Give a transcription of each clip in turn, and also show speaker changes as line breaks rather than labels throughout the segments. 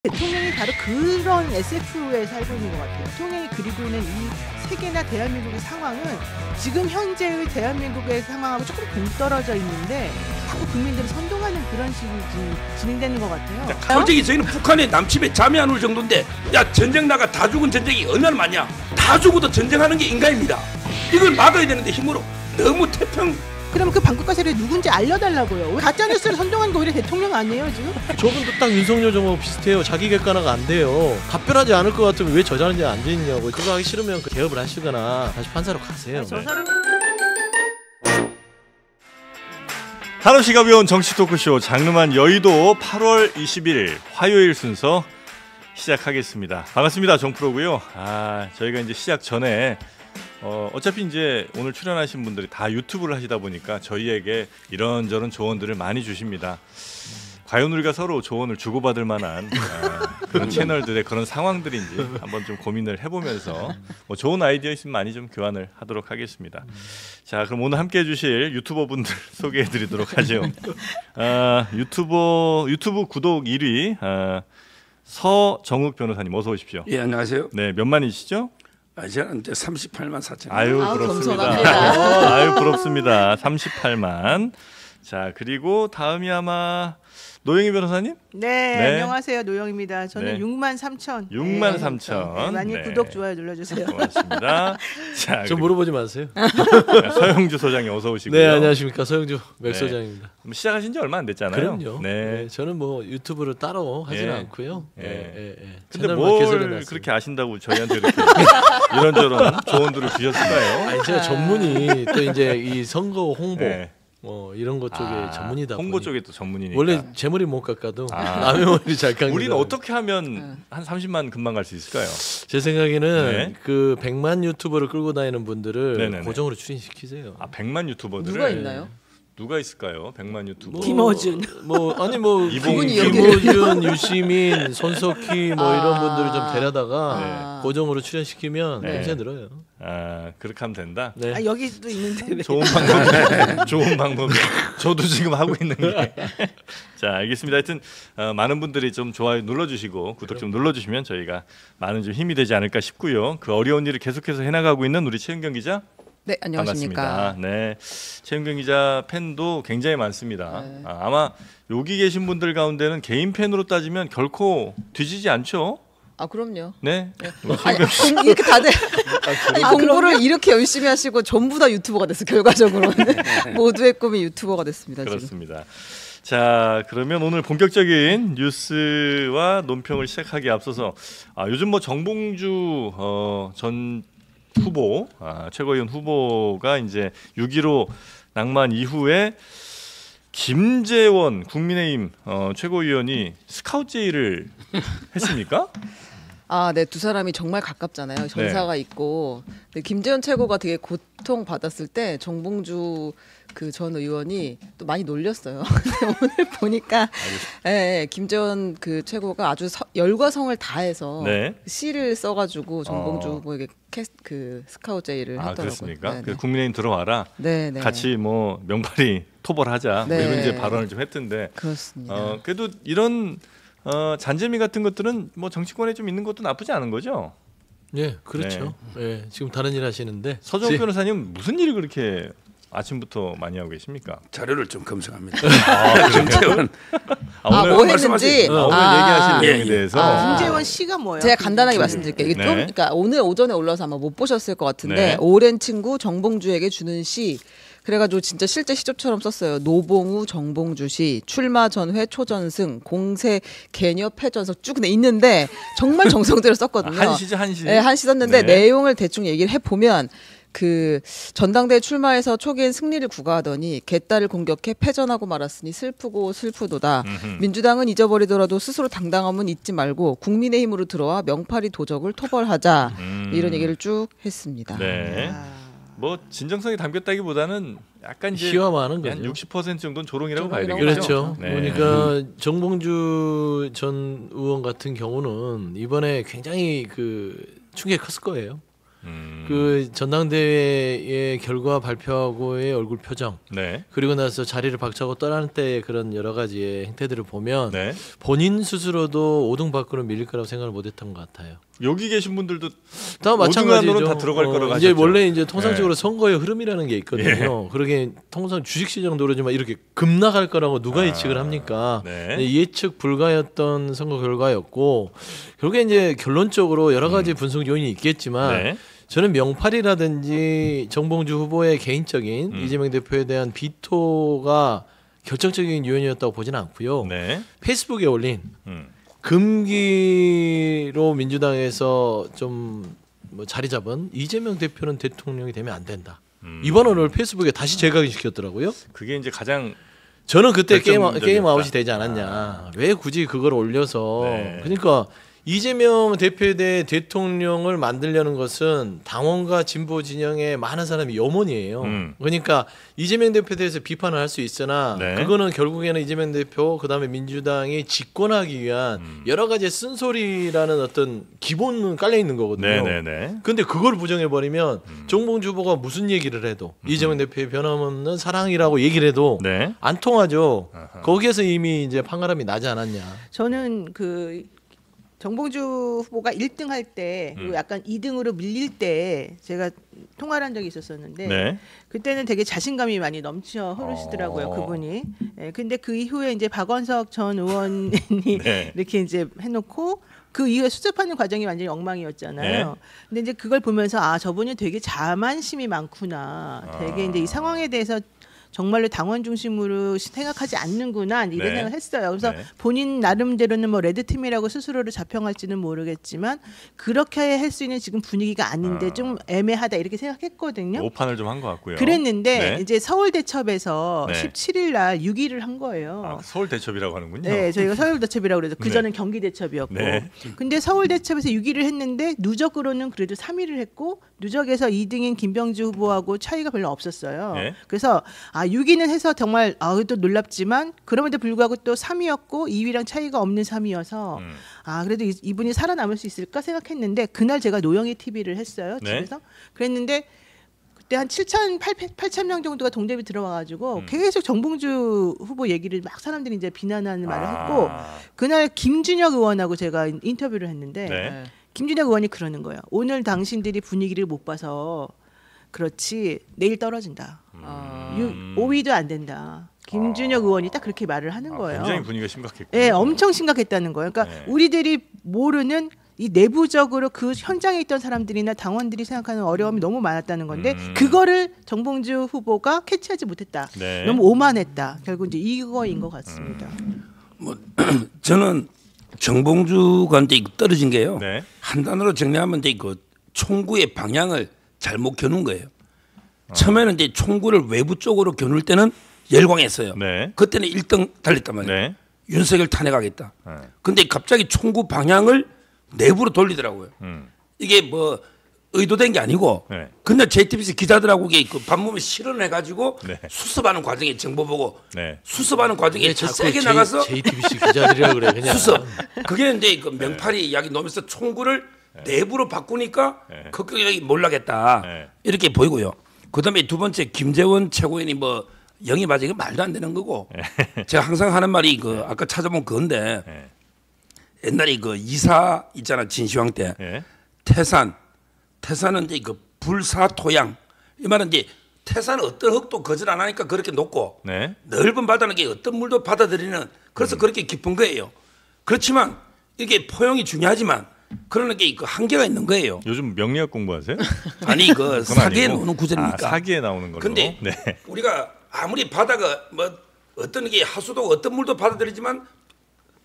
대통령이 바로 그런 SF에 살고 있는 것 같아요. 대통령이 그리고 있는 이 세계나 대한민국의 상황은 지금 현재의 대한민국의 상황하고 조금 동떨어져 있는데 자꾸 국민들을 선동하는 그런 식으로 진행되는 것 같아요.
솔직히 저희는 북한의 남침에 잠이 안 올 정도인데, 야 전쟁 나가 다 죽은 전쟁이 얼마나 많냐. 다 죽어도 전쟁하는 게 인간입니다. 이걸 막아야 되는데 힘으로 너무 태평.
그러면 그 방국가 세력이 누군지 알려달라고요. 가짜뉴스를 선동하는 거 오히려 대통령 아니에요 지금?
저분도 딱 윤석열 정부 비슷해요. 자기 객관화가 안 돼요. 답변하지 않을 것 같으면 왜 저 자리에 앉아있냐고. 그거 하기 싫으면 그 개업을 하시거나 다시 판사로 가세요.
저 사람...
한없이 가벼운 정치 토크쇼 장르만 여의도 8월 20일 화요일 순서 시작하겠습니다. 반갑습니다. 정프로고요. 저희가 이제 시작 전에 어차피 이제 오늘 출연하신 분들이 다 유튜브를 하시다 보니까 저희에게 이런저런 조언들을 많이 주십니다. 과연 우리가 서로 조언을 주고받을 만한 그런 채널들의 그런 상황들인지 한번 좀 고민을 해보면서 뭐 좋은 아이디어 있으면 많이 좀 교환을 하도록 하겠습니다. 자, 그럼 오늘 함께해 주실 유튜버 분들 소개해드리도록 하죠. 유튜브 구독 1위 서정욱 변호사님 어서 오십시오.
예, 안녕하세요.
네, 몇 만이시죠?
저는 이제 38만 4천.
아유, 부럽습니다. 아유, 부럽습니다. 38만. 자, 그리고 다음이 아마 노영희 변호사님?
네, 안녕하세요. 노영입니다. 저는
네.
6만 3천.
6만 3천.
많이
네.
구독, 좋아요 눌러주세요.
고맙습니다. 자,
좀 물어보지 마세요.
서영주 소장님 어서 오시고요.
네, 안녕하십니까. 서영주 맥
네.
소장입니다.
시작하신 지 얼마 안 됐잖아요.
그럼요.
네.
저는 뭐 유튜브를 따로 하지는
예.
않고요.
예.
근데
뭘
개설해놨습니다.
그렇게 아신다고 저희한테 이렇게 이런저런 조언들을 주셨을까요?
아니, 제가 전문이 또 이제 이 선거 홍보
네.
뭐 이런 것 쪽에 전문이다
홍보
보니.
쪽에 또 전문이니까.
원래 제 머리 못 깎아도 남의 머리 잘 깎는.
우리는 어떻게 하면 한 30만 금방 갈 수 있을까요?
제 생각에는
네.
그 100만 유튜버를 끌고 다니는 분들을
네네네.
고정으로 출연시키세요.
100만 유튜버들을
누가 있나요?
누가 있을까요? 100만 유튜버.
김어준.
김어준, 유시민, 손석희 뭐 이런 분들을 좀 데려다가 고정으로 출연시키면
네.
굉장히 늘어요.
그렇게 하면 된다.
네.
여기도 있는데. 왜.
좋은 방법. 좋은 방법. 저도 지금 하고 있는 게. 자, 알겠습니다. 하여튼 많은 분들이 좀 좋아요 눌러주시고 구독 좀 눌러주시면 저희가 많은 좀 힘이 되지 않을까 싶고요. 그 어려운 일을 계속해서 해나가고 있는 우리 최은경 기자.
네, 안녕하십니까.
반갑습니다. 네, 최은경 기자 팬도 굉장히 많습니다.
네.
아마 여기 계신 분들 가운데는 개인 팬으로 따지면 결코 뒤지지 않죠?
아, 그럼요.
네.
아니, 이렇게 다들 아니, 공부를 이렇게 열심히 하시고 전부 다 유튜버가 됐어. 결과적으로는 모두의 꿈이 유튜버가 됐습니다.
그렇습니다. 자, 그러면 오늘 본격적인 뉴스와 논평을 시작하기에 앞서서 요즘 뭐 정봉주 전 후보, 최고위원 후보가 이제 6.15 낭만 이후에 김재원 국민의힘 최고위원이 스카우트 제의를 했습니까?
네, 두 사람이 정말 가깝잖아요. 전사가 있고. 근데 김재원 최고가 되게 고통 받았을 때 정봉주 그 전 의원이 또 많이 놀렸어요. 근데 오늘 보니까 김재원 그 최고가 아주 열과 성을 다해서 시를 써가지고 정봉주 후보에게 그 스카우트 제의를 했더라고요.
그렇습니까?
네네.
그 국민의힘 들어와라.
네네.
같이 뭐 명팔이 토벌하자. 뭐 이런 이제 발언을 좀 했던데.
그렇습니다.
그래도 이런 잔재미 같은 것들은 뭐 정치권에 좀 있는 것도 나쁘지 않은 거죠.
네, 그렇죠. 네. 지금 다른 일 하시는데
서정욱 변호사님 무슨 일을 그렇게 아침부터 많이 하고 계십니까?
자료를 좀 검색합니다.
김재원.
뭐 했는지
오늘 얘기하실 내용에
예.
대해서.
김재원 씨가 뭐예요?
제가 간단하게 말씀드릴게요. 이게
네.
좀, 그러니까 오늘 오전에 올라서 아마 못 보셨을 것 같은데
네.
오랜 친구 정봉주에게 주는 시. 그래가지고 진짜 실제 시조처럼 썼어요. 노봉우 정봉주 시 출마 전회 초전승 공세 개녀 패전석 쭉 있는데 정말 정성대로 썼거든요.
한시죠, 한시.
네, 한시 썼는데
네.
내용을 대충 얘기를 해보면 그 전당대회 출마해서 초기엔 승리를 구가하더니 개딸을 공격해 패전하고 말았으니 슬프고 슬프도다. 민주당은 잊어버리더라도 스스로 당당함은 잊지 말고 국민의힘으로 들어와 명팔이 도적을 토벌하자. 이런 얘기를 쭉 했습니다.
네. 뭐 진정성이 담겼다기보다는 약간 이제
희화화하는
한
거죠.
60% 정도는 조롱이라고 봐야
조롱이라고
되겠죠.
그렇죠.
네.
그러니까 정봉주 전 의원 같은 경우는 이번에 굉장히 그 충격이 컸을 거예요. 그 전당대회의 결과 발표하고의 얼굴 표정
네.
그리고 나서 자리를 박차고 떠나는 때의 그런 여러 가지의 행태들을 보면
네.
본인 스스로도 5등 밖으로 밀릴 거라고 생각을 못했던 것 같아요.
여기 계신 분들도
다
5등
마찬가지죠.
안으로는 다 들어갈 거라고
이제
하셨죠.
원래 이제 통상적으로
네.
선거의 흐름이라는 게 있거든요. 그러게 통상 주식시장도 그러지만 이렇게 급락할 거라고 누가 예측을 합니까?
네.
예측 불가였던 선거 결과였고 결국에 이제 결론적으로 여러 가지 분석 요인이 있겠지만
네.
저는 명팔이라든지 정봉주 후보의 개인적인 이재명 대표에 대한 비토가 결정적인 요인이었다고 보지는 않고요.
네.
페이스북에 올린
음.
금기로 민주당에서 좀 뭐 자리 잡은 이재명 대표는 대통령이 되면 안 된다. 이 발언을 페이스북에 다시 재각시켰더라고요.
그게 이제 가장
저는 그때 게임
결정적이었다.
아웃이 되지 않았냐. 왜 굳이 그걸 올려서
네.
그러니까 이재명 대표에 대해 대통령을 만들려는 것은 당원과 진보 진영의 많은 사람이 염원이에요. 그러니까 이재명 대표에 대해서 비판을 할 수 있으나
네.
그거는 결국에는 이재명 대표 그다음에 민주당이 집권하기 위한 여러 가지 쓴소리라는 어떤 기본은 깔려 있는 거거든요.
네네네.
근데 그걸 부정해 버리면 정봉주 후보가 무슨 얘기를 해도 이재명 대표의 변함없는 사랑이라고 얘기를 해도
네.
안 통하죠. 거기에서 이미 이제 판가름이 나지 않았냐.
저는 그 정봉주 후보가 1등 할 때 그리고 약간 2등으로 밀릴 때 제가 통화를 한 적이 있었었는데
네.
그때는 되게 자신감이 많이 넘쳐 흐르시더라고요, 그분이. 예, 근데 그 이후에 이제 박원석 전 의원이
네.
이렇게 이제 해놓고 그 이후에 수습하는 과정이 완전히 엉망이었잖아요.
네.
근데 이제 그걸 보면서 아 저분이 되게 자만심이 많구나. 되게 이제 이 상황에 대해서 정말로 당원 중심으로 생각하지 않는구나 이런
네.
생각을 했어요. 그래서
네.
본인 나름대로는 뭐 레드팀이라고 스스로를 자평할지는 모르겠지만 그렇게 할 수 있는 지금 분위기가 아닌데 좀 애매하다 이렇게 생각했거든요.
오판을 좀 한 것 같고요.
그랬는데
네.
이제 서울대첩에서
네.
17일 날 6위를 한 거예요.
아, 서울 대첩이라고 하는군요.
네, 저희가 서울대첩이라고 그래서 그
네.
전은 경기대첩이었고.
네.
근데 서울대첩에서 6위를 했는데 누적으로는 그래도 3위를 했고 누적에서 2등인 김병주 후보하고 차이가 별로 없었어요.
네.
그래서 6위는 해서 정말 또 놀랍지만 그럼에도 불구하고 또 3위였고 2위랑 차이가 없는 3위여서 그래도 이분이 살아남을 수 있을까 생각했는데 그날 제가 노영희 TV를 했어요.
네.
집에서. 그랬는데 그때 한 8천 명 정도가 동대비 들어와가지고 계속 정봉주 후보 얘기를 막 사람들이 이제 비난하는 말을 했고 그날 김준혁 의원하고 제가 인터뷰를 했는데
네.
김준혁 의원이 그러는 거예요. 오늘 당신들이 분위기를 못 봐서 그렇지 내일 떨어진다. 5위도 안 된다. 김준혁 의원이 딱 그렇게 말을 하는 거예요.
굉장히 분위기가 심각했고.
네, 엄청 심각했다는 거예요. 그러니까
네.
우리들이 모르는 이 내부적으로 그 현장에 있던 사람들이나 당원들이 생각하는 어려움이 너무 많았다는 건데 그거를 정봉주 후보가 캐치하지 못했다.
네.
너무 오만했다. 결국 이제 이거인 것 같습니다.
뭐 저는 정봉주가 이제 떨어진 게요.
네.
한 단어로 정리하면 이제 그 총구의 방향을 잘못 겨눈 거예요. 처음에는 이제 총구를 외부 쪽으로 겨눌 때는 열광했어요.
네.
그때는 1등 달렸단 말이에요.
네.
윤석열 탄핵하겠다.
네.
근데 갑자기 총구 방향을 내부로 돌리더라고요. 이게 뭐 의도된 게 아니고
네.
그날 JTBC 기자들하고 그 반몸에 실현해가지고
네.
수습하는 과정에 정보 보고
네.
수습하는 과정에
왜
더
자꾸
세게 나가서
JTBC 기자들이라 그래 그냥.
수습. 그게 이제 그 명팔이 이야기 놓으면서 총구를 내부로 바꾸니까
네.
극격이 몰락했다.
네.
이렇게 보이고요. 그다음에 두 번째 김재원 최고위원이 뭐 영이 맞아 이거 말도 안 되는 거고. 제가 항상 하는 말이 그 아까 찾아본 그건데
네.
옛날에 그 이사 있잖아 진시황 때
네.
태산은 이제 그 불사토양 이 말은 이제 태산은 어떤 흙도 거절 안 하니까 그렇게 높고
네.
넓은 바다는 게 어떤 물도 받아들이는 그래서 그렇게 깊은 거예요. 그렇지만 이게 포용이 중요하지만 그러는 게 그 한계가 있는 거예요.
요즘 명리학 공부하세요?
아니 그
그건
사기에
아니고.
나오는 구절이니까.
아, 사기에 나오는 걸로.
근데
네.
우리가 아무리 바다가 뭐 어떤 게 하수도 어떤 물도 받아들이지만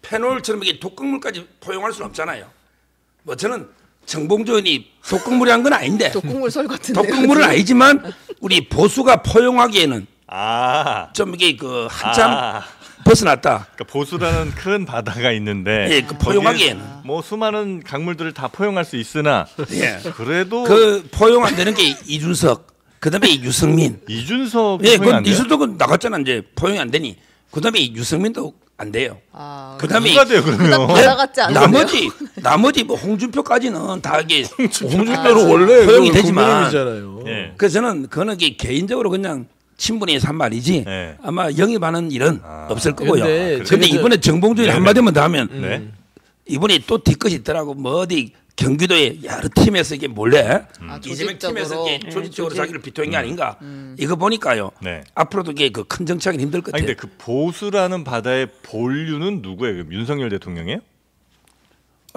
페놀처럼 이게 독극물까지 포용할 수는 없잖아요. 뭐 저는 정봉주 의원이 독극물이 한 건 아닌데
독극물 설 같은데.
독극물은 아니지만 우리 보수가 포용하기에는
아.
좀 이게 그 한참
아.
벗어났다.
그러니까 보수라는 큰 바다가 있는데
예, 그 포용하기에는.
거기에 뭐 수많은 강물들을 다 포용할 수 있으나
예.
그래도
그 포용 안 되는 게 이준석, 그다음에 유승민.
이준석
예,
포용
그
안 돼요?
이준석은 나갔잖아 이제 포용이 안 되니. 그다음에 유승민도 안 돼요.
아,
그다음에
누가 돼요 그러면?
바다 같지 않은데요?
나머지 뭐 홍준표까지는 다 이게
홍준표는 원래
허용이 되지만
국민의힘이잖아요.
예.
그래서 저는 그거는 개인적으로 그냥 친분이 산 말이지
네.
아마 영입하는 일은 없을 거고요.
근데
근데 이번에 정봉준이 한마디만 더 하면
네.
이번에 또 뒤끝이 있더라고. 뭐 어디 경기도에 여러 팀에서 이게 몰래 이재명 팀에서 이게
조직적으로.
조직적으로
조직.
자기를 비토한 게 아닌가. 이거 보니까요.
네.
앞으로도 이게 그 큰 정착이 힘들 것
아니
같아요.
근데 그 보수라는 바다의 본류는 누구예요? 그럼 윤석열 대통령이에요?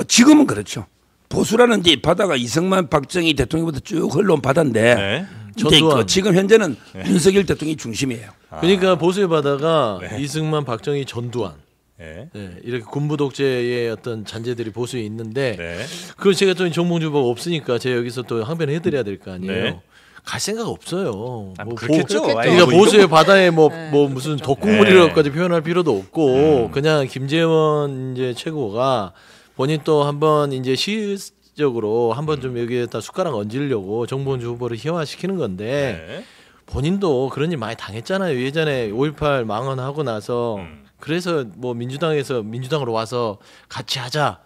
지금은 그렇죠. 보수라는 이제 바다가 이승만, 박정희 대통령부터 쭉 흘러온 바다인데
네.
이제
전두환.
지금 현재는 윤석열 대통령이 중심이에요.
그러니까 보수의 바다가 이승만, 박정희, 전두환.
네.
네, 이렇게 군부 독재의 어떤 잔재들이 보수에 있는데
네.
그걸 제가 또 정봉주 후보가 없으니까 제가 여기서 또 항변해 드려야 될 거 아니에요.
네.
갈 생각 없어요.
아,
뭐
그렇겠죠.
그렇겠죠.
아니,
그러니까
뭐
보수의 바다에 뭐
네,
무슨
그렇죠.
독극물이라고까지 표현할 필요도 없고 그냥 김재원 이제 최고가 본인 또 한번 이제 시적으로 한번 좀 여기에다 숟가락 얹으려고 정봉주 후보를 희화시키는 건데
네.
본인도 그런 일 많이 당했잖아요. 예전에 5.18 망언하고 나서 그래서 뭐 민주당으로 와서 같이 하자.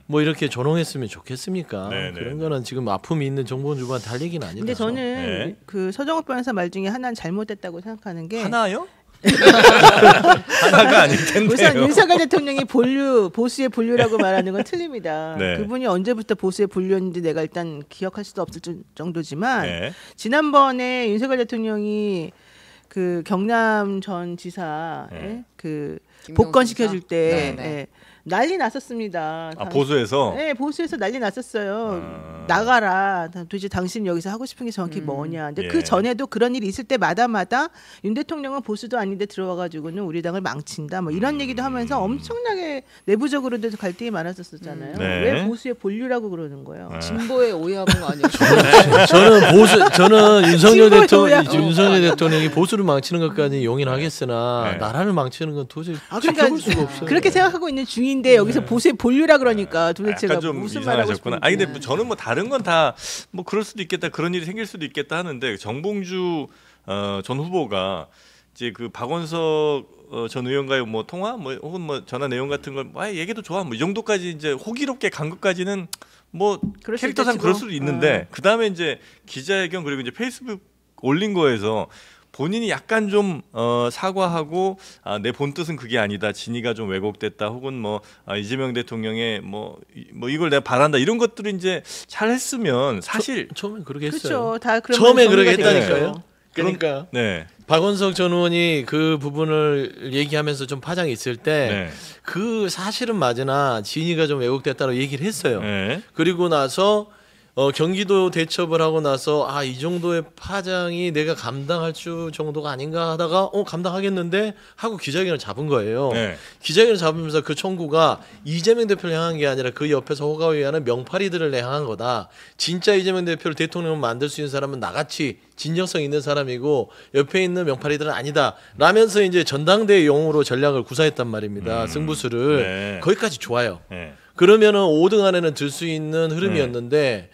뭐 이렇게 조롱했으면 좋겠습니까?
네, 네,
그런
네.
거는 지금 아픔이 있는 정봉주 후보한테 할 얘기는 아니다.
근데 저는
네.
그 서정호 변호사 말 중에 하나는 잘못됐다고 생각하는 게
하나요? 하나가 아닐 텐데요.
우선 윤석열 대통령이 보수의 본류라고 말하는 건 틀립니다.
네.
그분이 언제부터 보수의 본류였는지 내가 일단 기억할 수도 없을 정도지만
네.
지난번에 윤석열 대통령이 그 경남 전 지사
네.
그
김경수
복권 시켜줄
지사?
때
네, 네.
예, 난리 났었습니다.
아 보수에서
네, 보수에서 난리 났었어요.
아.
나가라. 도대체 당신 여기서 하고 싶은 게 정확히 뭐냐. 근데
예.
그 전에도 그런 일이 있을 때마다 윤 대통령은 보수도 아닌데 들어와가지고는 우리 당을 망친다. 뭐 이런 얘기도 하면서 엄청나게 내부적으로도 갈등이 많았었잖아요.
네.
왜 보수의 본류라고 그러는 거예요?
진보에 오해하는 거 아니에요?
저는
진보의 도야.
윤석열 대통령이 보수를 망치는 것까지 용인하겠으나
네.
나라를 망치는 건 도저히
아,
지켜볼 수가 없어요.
그렇게 생각하고 있는 중인데 여기서 보수의 본류라 그러니까 도대체가
약간 좀
무슨 말하고
이상하셨구나.
싶은지.
아니 근데 뭐 저는 뭐 다른 건 다 뭐 그럴 수도 있겠다, 그런 일이 생길 수도 있겠다 하는데 정봉주 전 후보가 이제 그 박원석 전 의원과의 뭐 통화 뭐 혹은 뭐 전화 내용 같은 걸 뭐 얘기도 좋아 뭐 이 정도까지 이제 호기롭게 간 것까지는 뭐
그럴 수
캐릭터상
있겠지
그럴
뭐.
수도 있는데 그 다음에 이제 기자회견 그리고 이제 페이스북 올린 거에서 본인이 약간 좀 사과하고 내 본 뜻은 그게 아니다. 진위가 좀 왜곡됐다. 혹은 뭐 이재명 대통령의 뭐 이걸 내가 바란다. 이런 것들을 이제 잘 했으면 사실
처음에 그렇게 했어요.
그렇죠. 다 그러면
처음에
정리가
그렇게
되겠죠.
했다니까요. 그러니까
네.
박원석 전 의원이 그 부분을 얘기하면서 좀 파장이 있을 때
네.
그 사실은 맞으나 진위가 좀 왜곡됐다고 얘기를 했어요.
네.
그리고 나서 경기도 대첩을 하고 나서 이 정도의 파장이 내가 감당할 수 정도가 아닌가 하다가 감당하겠는데 하고 기자회견을 잡은 거예요.
네.
기자회견을 잡으면서 그 청구가 이재명 대표를 향한 게 아니라 그 옆에서 호가위하는 명파리들을 향한 거다. 진짜 이재명 대표를 대통령을 만들 수 있는 사람은 나같이 진정성 있는 사람이고 옆에 있는 명파리들은 아니다. 라면서 이제 전당대회 용으로 전략을 구사했단 말입니다. 승부수를.
네.
거기까지 좋아요.
네.
그러면은 5등 안에는 들 수 있는 흐름이었는데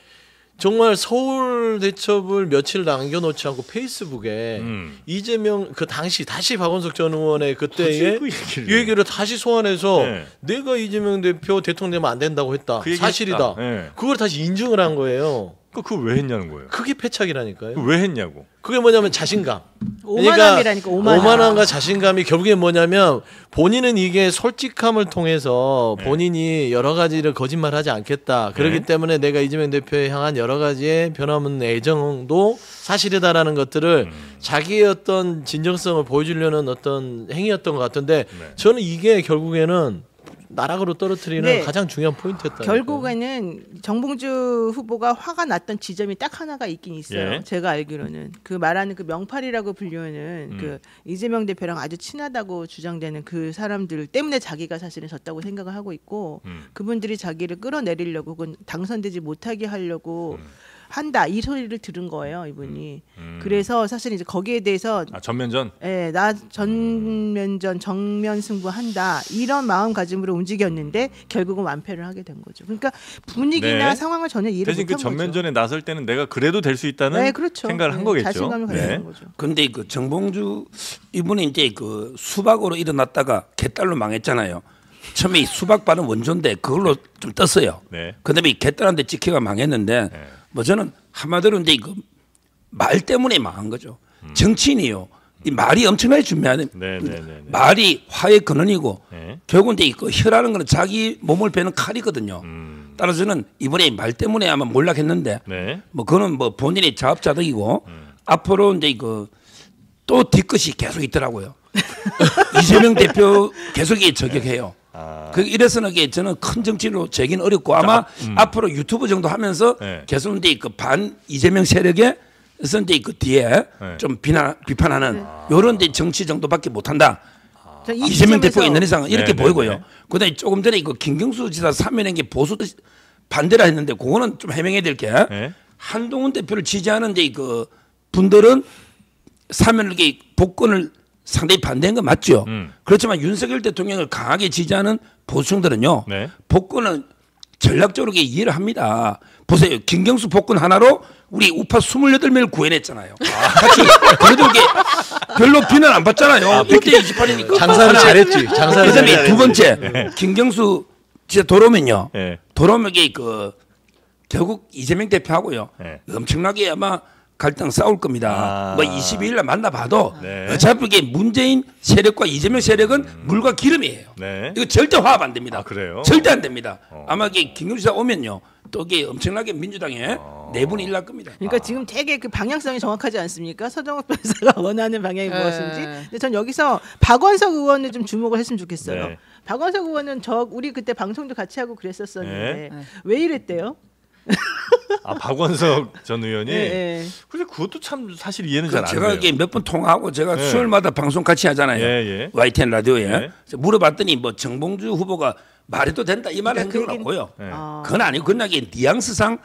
정말 서울 대첩을 며칠 남겨놓지 않고 페이스북에 이재명 그 당시 다시 박원석 전 의원의 그때의
그
이 얘기를 다시 소환해서
네.
내가 이재명 대표 대통령 되면 안 된다고 했다.
그 얘기
사실이다.
했다. 네.
그걸 다시 인증을 한 거예요.
그거 왜 했냐는 거예요.
그게 패착이라니까요.
왜 했냐고.
그게 뭐냐면 자신감.
오만함이라니까, 오만함.
오만함과 자신감이 결국에 뭐냐면 본인은 이게 솔직함을 통해서 본인이 여러 가지를 거짓말하지 않겠다. 그렇기
네.
때문에 내가 이재명 대표에 향한 여러 가지의 변함없는 애정도 사실이다라는 것들을 자기의 어떤 진정성을 보여주려는 어떤 행위였던 것 같은데
네.
저는 이게 결국에는 나락으로 떨어뜨리는
네.
가장 중요한 포인트였다.
결국에는 정봉주 후보가 화가 났던 지점이 딱 하나가 있긴 있어요.
예.
제가 알기로는 그 말하는 그 명팔이라고 불리우는 그 이재명 대표랑 아주 친하다고 주장되는 그 사람들 때문에 자기가 사실은 졌다고 생각을 하고 있고 그분들이 자기를 끌어내리려고 혹은 당선되지 못하게 하려고 한다 이 소리를 들은 거예요 이분이. 그래서 사실 이제 거기에 대해서
전면전.
나 전면전 정면 승부한다 이런 마음가짐으로 움직였는데 결국은 완패를 하게 된 거죠. 그러니까 분위기나
네.
상황을 전혀 이해를
대신 그
못한 거죠.
전면전에 나설 때는 내가 그래도 될 수 있다는
네, 그렇죠.
생각을 한
네,
거겠죠.
자신감을 가지는 거죠.
근데 그 정봉주 이분이 이제 그 수박으로 일어났다가 개딸로 망했잖아요. 처음에 이 수박바는 원조인데 그걸로 좀 떴어요.
네.
그다음에 이 개딸한테 찍혀가 망했는데
네.
뭐 저는 한마디로 이제 이거 말 때문에 망한 거죠. 정치인이요. 이 말이 엄청나게 중요해야 됩니다.
네.
말이 화의 근원이고
네.
결국은 이제 그 혀라는 거는 자기 몸을 베는 칼이거든요. 따라서 저는 이번에 말 때문에 아마 몰락했는데
네.
뭐 그거는 뭐 본인이 자업자득이고 앞으로 이제 그 또 뒤끝이 계속 있더라고요. 이재명 대표 계속 이게 저격해요. 그 이래서는 이게 저는 큰 정치로 재기는 어렵고 아마 앞으로 유튜브 정도 하면서
네.
계속 이제 그 반 이재명 세력에 그래서 이제 그 뒤에
네.
좀 비판하는 요런 이제 정치 정도밖에 못한다.
자, 이
이재명
시점에서-
대표가 있는 이상 이렇게
네,
보이고요.
네.
그다음에 조금 전에 그 김경수 지사 사면한 게 보수 반대라 했는데 그거는 좀 해명해야 될 게
네.
한동훈 대표를 지지하는 이제 그 분들은 사면을 이렇게 복권을 상당히 반대한 건 맞죠. 그렇지만 윤석열 대통령을 강하게 지지하는 보수층들은요.
네.
복권은 전략적으로 이게 이해를 합니다. 보세요. 김경수 복권 하나로 우리 우파 28명을 구해냈잖아요. 같이 그래도 이게 별로 비난 안 받잖아요. 1대 28이니까.
장사를 잘했지. 장사를
그다음에
잘했지.
두 번째 김경수 진짜 돌아오면요.
네.
돌아오면 이게 그 결국 이재명 대표하고요.
네.
엄청나게 아마 갈등 싸울 겁니다. 뭐 22일 날 만나봐도
네.
어차피 이게 문재인 세력과 이재명 세력은 물과 기름이에요.
네.
이거 절대 화합 안 됩니다.
아, 그래요?
절대 안 됩니다. 아마 이게 김경수 지사 오면요. 또 이게 엄청나게 민주당에 내분이 일날 겁니다.
그러니까 지금 되게 그 방향성이 정확하지 않습니까? 서정욱 변호사가 원하는 방향이
네.
무엇인지. 근데 전 여기서 박원석 의원을 좀 주목을 했으면 좋겠어요.
네.
박원석 의원은 우리 그때 방송도 같이 하고 그랬었었는데
네.
왜 이랬대요?
박원석 전 의원이.
예.
근데 그것도 참 사실 이해는 잘 안 돼요.
제가 이게 몇 번 통화하고 제가
네.
수요일마다 방송 같이 하잖아요.
예.
YTN 라디오에
네.
그래서 물어봤더니 뭐 정봉주 후보가 말해도 된다 이 말을 한
그러니까
적은
그 얘기는-
없고요.
네.
그건 아니고 그냥 이게 뉘앙스상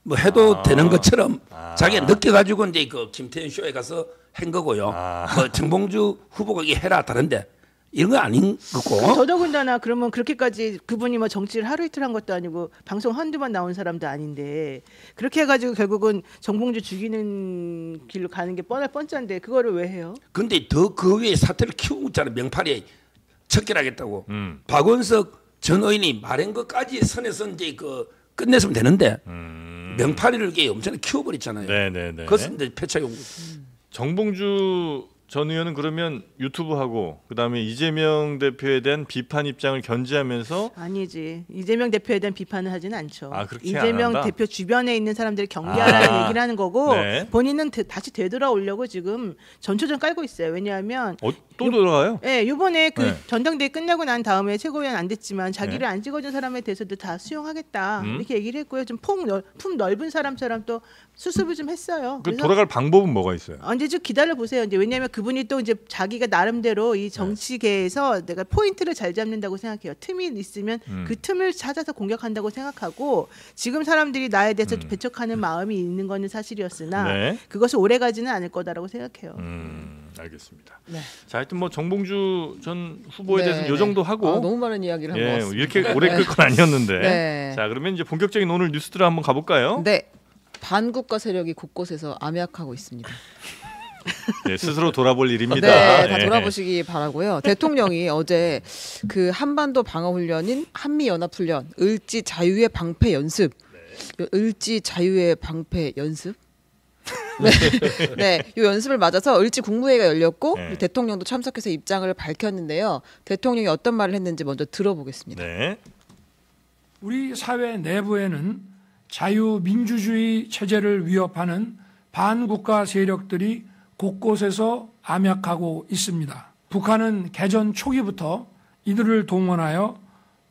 뭐 해도 되는 것처럼 자기가 느껴가지고 이제 그 김태현 쇼에 가서 한 거고요. 뭐 정봉주 후보가 이게 해라 다른데 이런 거 아닌 거고.
더더군다나 그러면 그렇게까지 그분이 뭐 정치를 하루 이틀 한 것도 아니고 방송 한두 번 나온 사람도 아닌데 그렇게 해가지고 결국은 정봉주 죽이는 길로 가는 게 뻔짠데 그거를 왜 해요?
근데 더 그 위에 사태를 키우고 있잖아요. 명팔이 척결하겠다고.
음.
박원석 전 의원이 말한 것까지 선에서 이제 그 끝냈으면 되는데 명팔이를 이게 엄청나게 키워버렸잖아요.
네네네.
그것은 이제 패착이 온 거죠.
정봉주 전 의원은 그러면 유튜브하고 그다음에 이재명 대표에 대한 비판 입장을 견지하면서
아니지. 이재명 대표에 대한 비판을 하지는 않죠.
아, 그렇게 안
이재명
한다?
대표 주변에 있는 사람들을 경계하라는 얘기를 하는 거고
네.
본인은 다시 되돌아오려고 지금 전초전 깔고 있어요. 왜냐하면
또 돌아가요?
예, 요번에 그
네.
전당대회 끝나고 난 다음에 최고위원 안 됐지만 자기를 안 찍어준 사람에 대해서도 다 수용하겠다 이렇게 얘기를 했고요. 좀 품 넓은 사람처럼 또 수습을 좀 했어요.
그 돌아갈 방법은 뭐가 있어요?
이제 좀 기다려 보세요. 이제 왜냐하면 그분이 또 이제 자기가 나름대로 이 정치계에서 내가 포인트를 잘 잡는다고 생각해요. 틈이 있으면 그 틈을 찾아서 공격한다고 생각하고 지금 사람들이 나에 대해서 배척하는 마음이 있는 거는 사실이었으나
네.
그것이 오래 가지는 않을 거다라고 생각해요.
알겠습니다.
네.
자, 하여튼 뭐 정봉주 전 후보에
네,
대해서는 요
네.
정도 하고
너무 많은 이야기를 한 것
예,
같습니다.
이렇게 오래 끌 건 아니었는데.
네.
자, 그러면 이제 본격적인 오늘 뉴스들을 한번 가볼까요?
네. 반국가 세력이 곳곳에서 암약하고 있습니다.
네, 스스로 돌아볼 일입니다.
네, 다
예.
돌아보시기 바라고요. 대통령이 어제 그 한반도 방어 훈련인 한미 연합 훈련 을지 자유의 방패 연습. 을지 자유의 방패 연습? 네, 이 연습을 맞아서 을지 국무회의가 열렸고
네.
대통령도 참석해서 입장을 밝혔는데요. 대통령이 어떤 말을 했는지 먼저 들어보겠습니다.
네.
우리 사회 내부에는 자유민주주의 체제를 위협하는 반국가 세력들이 곳곳에서 암약하고 있습니다. 북한은 개전 초기부터 이들을 동원하여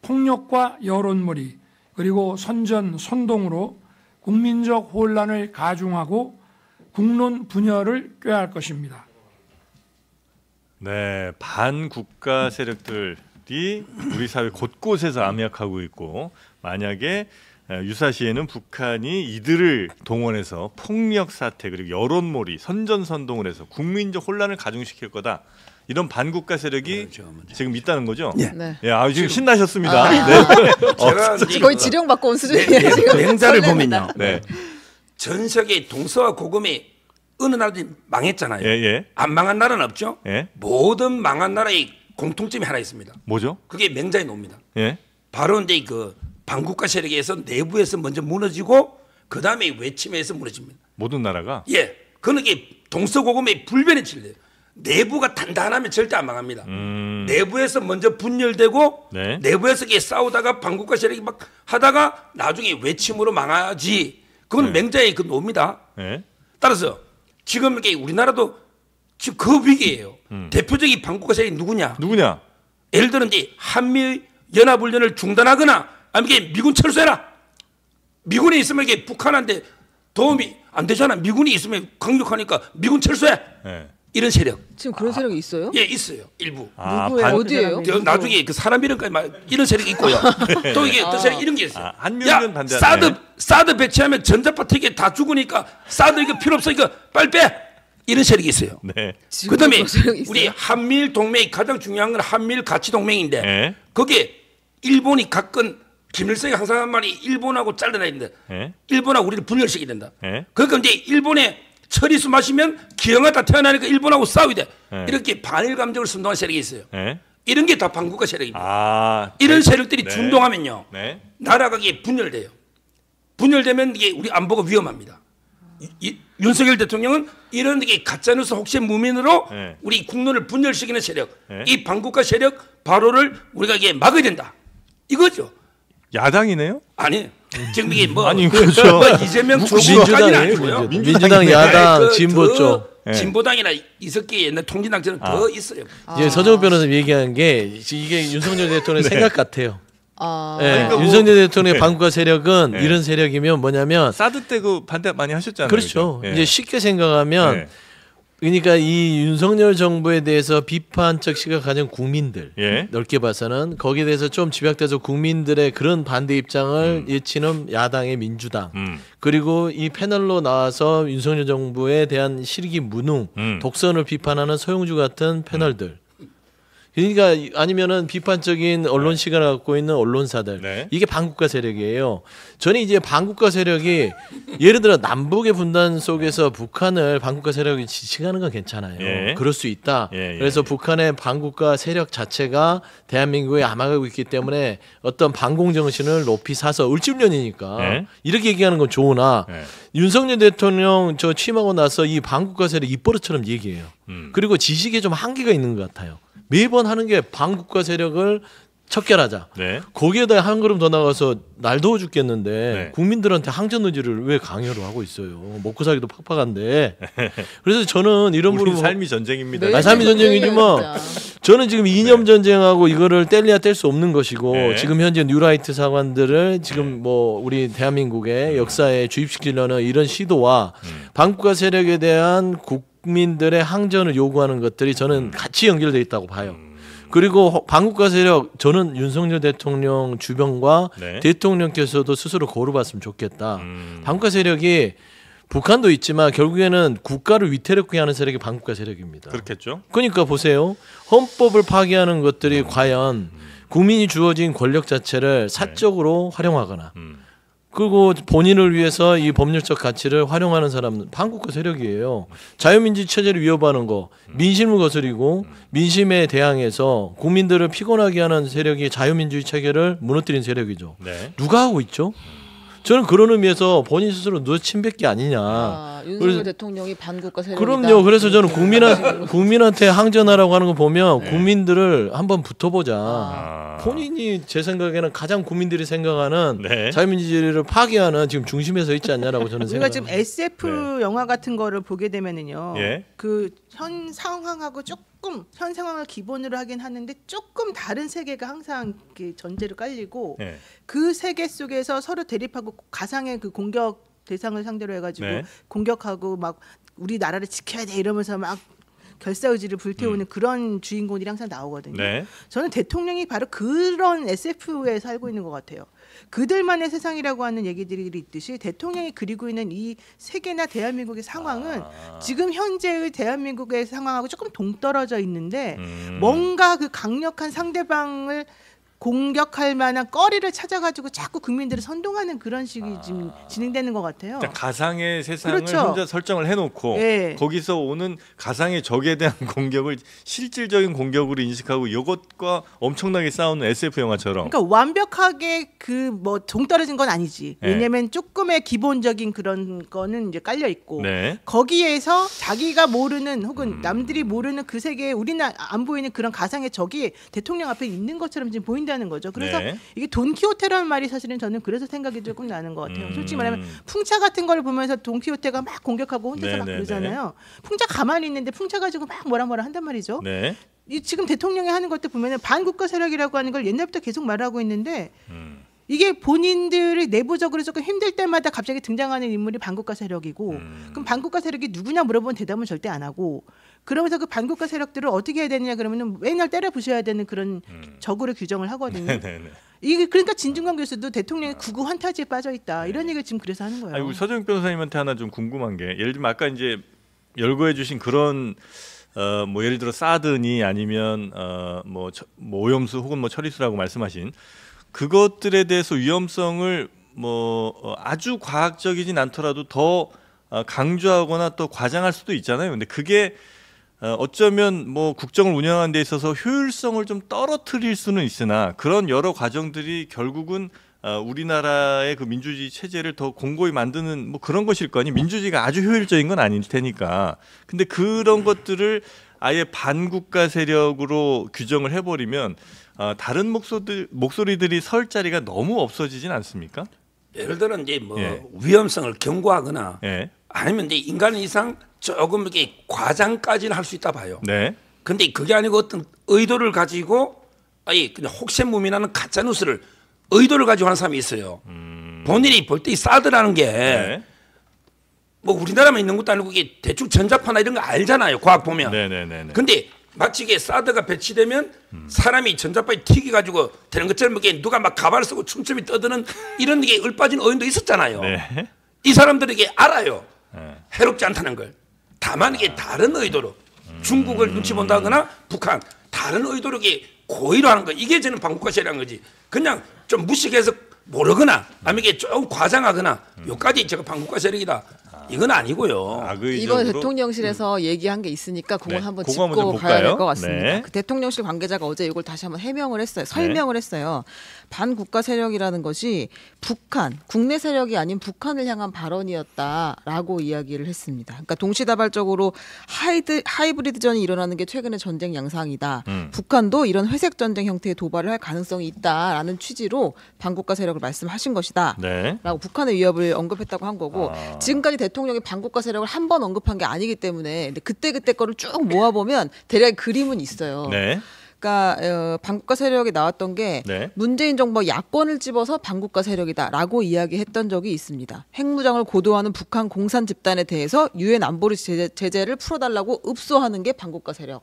폭력과 여론몰이 그리고 선전선동으로 국민적 혼란을 가중하고 국론 분열을 꾀할 것입니다.
네, 반국가 세력들이 우리 사회 곳곳에서 암약하고 있고 만약에 유사시에는 북한이 이들을 동원해서 폭력 사태 그리고 여론몰이 선전선동을 해서 국민적 혼란을 가중시킬 거다. 이런 반국가 세력이 지금 있다는 거죠?
예.
네.
예, 지금 신나셨습니다. 네.
제가 이제
거의
그
지령받고 온 수준이에요. 지금.
맹자를
설렙니다.
보면요.
네.
전 세계 동서와 고금이 어느 나라도 망했잖아요.
예, 예.
안 망한 나라는 없죠.
예.
모든 망한 나라의 공통점이 하나 있습니다.
뭐죠?
그게 맹자의 노입니다.
예.
바로 이제 그 반국가 세력에서 내부에서 먼저 무너지고 그 다음에 외침에서 무너집니다.
모든 나라가
예, 그는 이게 동서고금의 불변의 진리예요. 내부가 단단하면 절대 안 망합니다. 내부에서 먼저 분열되고
네.
내부에서 이게 싸우다가 반국가 세력이 막 하다가 나중에 외침으로 망하지. 그건 맹자의 그 노입니다.
예.
따라서 지금 이게 우리나라도 지금 그 위기예요. 대표적인 반국가 세력이 누구냐?
누구냐?
예를 들어 이제 한미 연합훈련을 중단하거나 아니면 이게 미군 철수해라. 미군이 있으면 이게 북한한테 도움이 안 되잖아. 미군이 있으면 강력하니까 미군 철수해.
예.
이런 세력.
지금 그런 세력이 있어요?
예, 있어요. 일부.
누구예요?
어디예요?
그 사람이?
나중에 그 사람 이름까지 막 이런 세력이 있고요. 또 이게 또 세력 이런 게 있어요.
아, 한미훈련
야,
반대하네.
사드 배치하면 전자파택에 다 죽으니까 사드 이거 필요 없어 이거 빨리 빼. 이런 세력이 있어요.
네.
지금
그다음에
그런 세력이 있어요?
우리 한미일 동맹이 가장 중요한 건 한미일 가치 동맹인데
예.
거기에 일본이 가끔 김일성이 항상 한 말이 일본하고 잘라내야 된다.
예.
일본하고 우리를 분열시켜야 된다.
예.
그러니까 이제 일본에 처리수 마시면 기형아다 태어나니까 일본하고 싸워야 돼.
예.
이렇게 반일 감정을 선동한 세력이 있어요.
예.
이런 게 다 반국가 세력입니다.
아.
이런 세력들이
네.
준동하면요.
네.
나라가 이게 분열돼요. 분열되면 이게 우리 안보가 위험합니다. 윤석열 대통령은 이런 게 가짜뉴스 혹시 무민으로
네.
우리 국론을 분열시키는 세력,
네.
이 반국가 세력 바로를 우리가 이게 막아야 된다. 이거죠.
야당이네요?
아니 지금 이게 뭐,
아니, 그렇죠.
뭐 이재명 조국까지는 아니고요.
민주당, 야당,
그
진보 쪽.
네.
진보당이나 이석기 옛날 통진당처럼 더 있어요.
이제 서정우 변호사님 얘기한 게 이게 윤석열 대통령의 생각 같아요.
아,
예,
그러니까 뭐-
윤석열 대통령의
네.
반국가 세력은
네.
이런 세력이면 뭐냐면
사드 때 그 반대 많이 하셨잖아요.
그렇죠.
그죠? 예.
이제 쉽게 생각하면
네.
그러니까 이 윤석열 정부에 대해서 비판적 시각 가진 국민들
예.
넓게 봐서는 거기에 대해서 좀 집약돼서 국민들의 그런 반대 입장을 예치는 야당의 민주당 그리고 이 패널로 나와서 윤석열 정부에 대한 실기 무능 독선을 비판하는 서영주 같은 패널들 그러니까 아니면은 비판적인 언론 시간을 갖고 있는 언론사들
네.
이게 반국가 세력이에요. 저는 이제 반국가 세력이 예를 들어 남북의 분단 속에서 북한을 반국가 세력이 지칭하는 건 괜찮아요.
예.
그럴 수 있다.
예.
그래서 북한의 반국가 세력 자체가 대한민국에 암하고 있기 때문에 어떤 반공 정신을 높이 사서 을집년이니까
예.
이렇게 얘기하는 건 좋으나
예.
윤석열 대통령 저 취임하고 나서 이 반국가 세력 입버릇처럼 얘기해요. 그리고 지식에 좀 한계가 있는 것 같아요. 매번 하는 게 반국가 세력을 척결하자.
네.
거기에다 한 걸음 더 나가서 날 더워 죽겠는데
네.
국민들한테 항전 의지를 왜 강요를 하고 있어요. 먹고 살기도 팍팍한데. 그래서 저는 이런
우리
부분
삶이 전쟁입니다.
매일
삶이 전쟁이지만
진짜.
저는 지금 이념 전쟁하고 이거를 뗄래야 뗄 수 없는 것이고
네.
지금 현재 뉴라이트 사관들을 지금 뭐 우리 대한민국의 역사에 주입시키려는 이런 시도와 반국가 세력에 대한 국민들의 항전을 요구하는 것들이 저는 같이 연결돼 있다고 봐요. 그리고 반국가 세력 저는 윤석열 대통령 주변과
네.
대통령께서도 스스로 거울봤으면 좋겠다. 반국가 세력이 북한도 있지만 결국에는 국가를 위태롭게 하는 세력이 반국가 세력입니다.
그렇겠죠.
그러니까 보세요. 헌법을 파기하는 것들이 과연 국민이 주어진 권력 자체를 사적으로 활용하거나 그리고 본인을 위해서 이 법률적 가치를 활용하는 사람은 반국가 세력이에요. 자유민주 체제를 위협하는 거, 민심을 거스리고 민심에 대항해서 국민들을 피곤하게 하는 세력이 자유민주주의 체계를 무너뜨린 세력이죠.
네.
누가 하고 있죠? 저는 그런 의미에서 본인 스스로 누가 침뱉기 아니냐.
아, 윤석열 대통령이 반국가 세력이다.
그럼요. 그래서 저는
이렇게
국민한테 항전하라고 하는 거 보면
네.
국민들을 한번 붙어보자.
아.
본인이 제 생각에는 가장 국민들이 생각하는
네.
자유민주주의를 파괴하는 지금 중심에 서 있지 않냐라고 저는
우리가
생각합니다.
지금 SF 영화 같은 거를 보게 되면은요.
예.
그 현 상황하고 조금 현 상황을 기본으로 하긴 하는데 조금 다른 세계가 항상 이렇게 전제로 깔리고
네.
그 세계 속에서 서로 대립하고 가상의 그 공격 대상을 상대로 해가지고
네.
공격하고 막 우리 나라를 지켜야 돼 이러면서 막 결사의지를 불태우는 그런 주인공들이 항상 나오거든요.
네.
저는 대통령이 바로 그런 SF에 살고 있는 것 같아요. 그들만의 세상이라고 하는 얘기들이 있듯이 대통령이 그리고 있는 이 세계나 대한민국의 상황은 지금 현재의 대한민국의 상황하고 조금 동떨어져 있는데 뭔가 그 강력한 상대방을 공격할 만한 거리를 찾아가지고 자꾸 국민들을 선동하는 그런 식이 지금 진행되는 것 같아요.
그러니까 가상의 세상을
그렇죠.
혼자 설정을 해놓고
예.
거기서 오는 가상의 적에 대한 공격을 실질적인 공격으로 인식하고 이것과 엄청나게 싸우는 SF 영화처럼.
그러니까 완벽하게 그 뭐 동떨어진 건 아니지.
네.
왜냐면 조금의 기본적인 그런 거는 이제 깔려 있고
네.
거기에서 자기가 모르는 혹은 남들이 모르는 그 세계에 우리는 안 보이는 그런 가상의 적이 대통령 앞에 있는 것처럼 지금 보인다는 거죠. 그래서
네.
이게 돈키호테라는 말이 사실은 저는 그래서 생각이 조금 나는 것 같아요. 솔직히 말하면 풍차 같은 걸 보면서 돈키호테가 막 공격하고 혼자서 막
네네네.
그러잖아요. 풍차 가만히 있는데 풍차 가지고 막 뭐라 한단 말이죠.
네.
이 지금 대통령이 하는 것도 보면은 반국가 세력이라고 하는 걸 옛날부터 계속 말하고 있는데 이게 본인들이 내부적으로 조금 힘들 때마다 갑자기 등장하는 인물이 반국가 세력이고 그럼 반국가 세력이 누구냐 물어보면 대답은 절대 안 하고 그러면서 그 반국가 세력들을 어떻게 해야 되느냐 그러면은 맨날 때려 부셔야 되는 그런 적으로 규정을 하거든요.
네네네.
이게 그러니까 진중권 교수도 대통령이 구구 환타지에 빠져 있다 이런 얘기를 지금 그래서 하는 거예요.
아니, 우리 서정욱 변호사님한테 하나 좀 궁금한 게 예를 들면 아까 이제 열거해주신 그런 뭐 예를 들어 사드니 아니면 뭐 오염수 혹은 뭐 처리수라고 말씀하신 그것들에 대해서 위험성을 뭐 아주 과학적이진 않더라도 더 강조하거나 또 과장할 수도 있잖아요. 근데 그게 어쩌면 뭐 국정을 운영하는 데 있어서 효율성을 좀 떨어뜨릴 수는 있으나 그런 여러 과정들이 결국은 우리나라의 그 민주주의 체제를 더 공고히 만드는 뭐 그런 것일 거 아니. 민주주의가 아주 효율적인 건 아닐 테니까. 근데 그런 것들을 아예 반국가 세력으로 규정을 해버리면 다른 목소리들이 설 자리가 너무 없어지진 않습니까?
예를 들어 이제 뭐
예.
위험성을 경고하거나
예.
아니면 이제 인간 이상 조금 이렇게 과장까지는 할 수 있다 봐요.
네.
근데 그게 아니고 어떤 의도를 가지고 아니 그냥 혹세무민하는 가짜 뉴스를 의도를 가지고 하는 사람이 있어요. 본인이 볼 때 이 사드라는 게
네.
뭐 우리나라만 있는 것도 아니고 이게 대충 전자파나 이런 거 알잖아요. 과학 보면.
네네네.
근데 마치 이게 사드가 배치되면 사람이 전자파에 튀기 가지고 되는 것처럼 이게 누가 막 가발을 쓰고 춤춤이 떠드는 이런 게 을빠진 어인도 있었잖아요.
네.
이 사람들에게 알아요.
네.
해롭지 않다는 걸. 다만 이게 다른 의도로 중국을 눈치 본다거나 북한 다른 의도로 이게 고의로 하는 거 이게 저는 반국가 세력인 거지. 그냥 좀 무식해서 모르거나 아니면 이게 좀 과장하거나 요까지 제가 반국가 세력이다. 이건 아니고요.
악의적으로
이번 대통령실에서 얘기한 게 있으니까 그건
네,
한번
그거 한번
짚고
좀
가야 될
볼까요?
것 같습니다.
네.
그 대통령실 관계자가 어제 이걸 다시 한번 해명을 했어요. 설명을 했어요. 반국가 세력이라는 것이 북한, 국내 세력이 아닌 북한을 향한 발언이었다라고 이야기를 했습니다. 그러니까 동시다발적으로 하이브리드전이 일어나는 게 최근의 전쟁 양상이다. 북한도 이런 회색 전쟁 형태의 도발을 할 가능성이 있다라는 취지로 반국가 세력을 말씀하신 것이다.
네.
라고 북한의 위협을 언급했다고 한 거고 지금까지 대통령이 반국가 세력을 한 번 언급한 게 아니기 때문에 근데 그때 거를 쭉 모아보면 대략 그림은 있어요.
네.
그러니까 반국가 세력이 나왔던 게
네.
문재인 정부가 야권을 집어서 반국가 세력이다라고 이야기했던 적이 있습니다. 핵무장을 고도하는 북한 공산 집단에 대해서 유엔 안보리 제재를 풀어달라고 읍소하는 게 반국가 세력.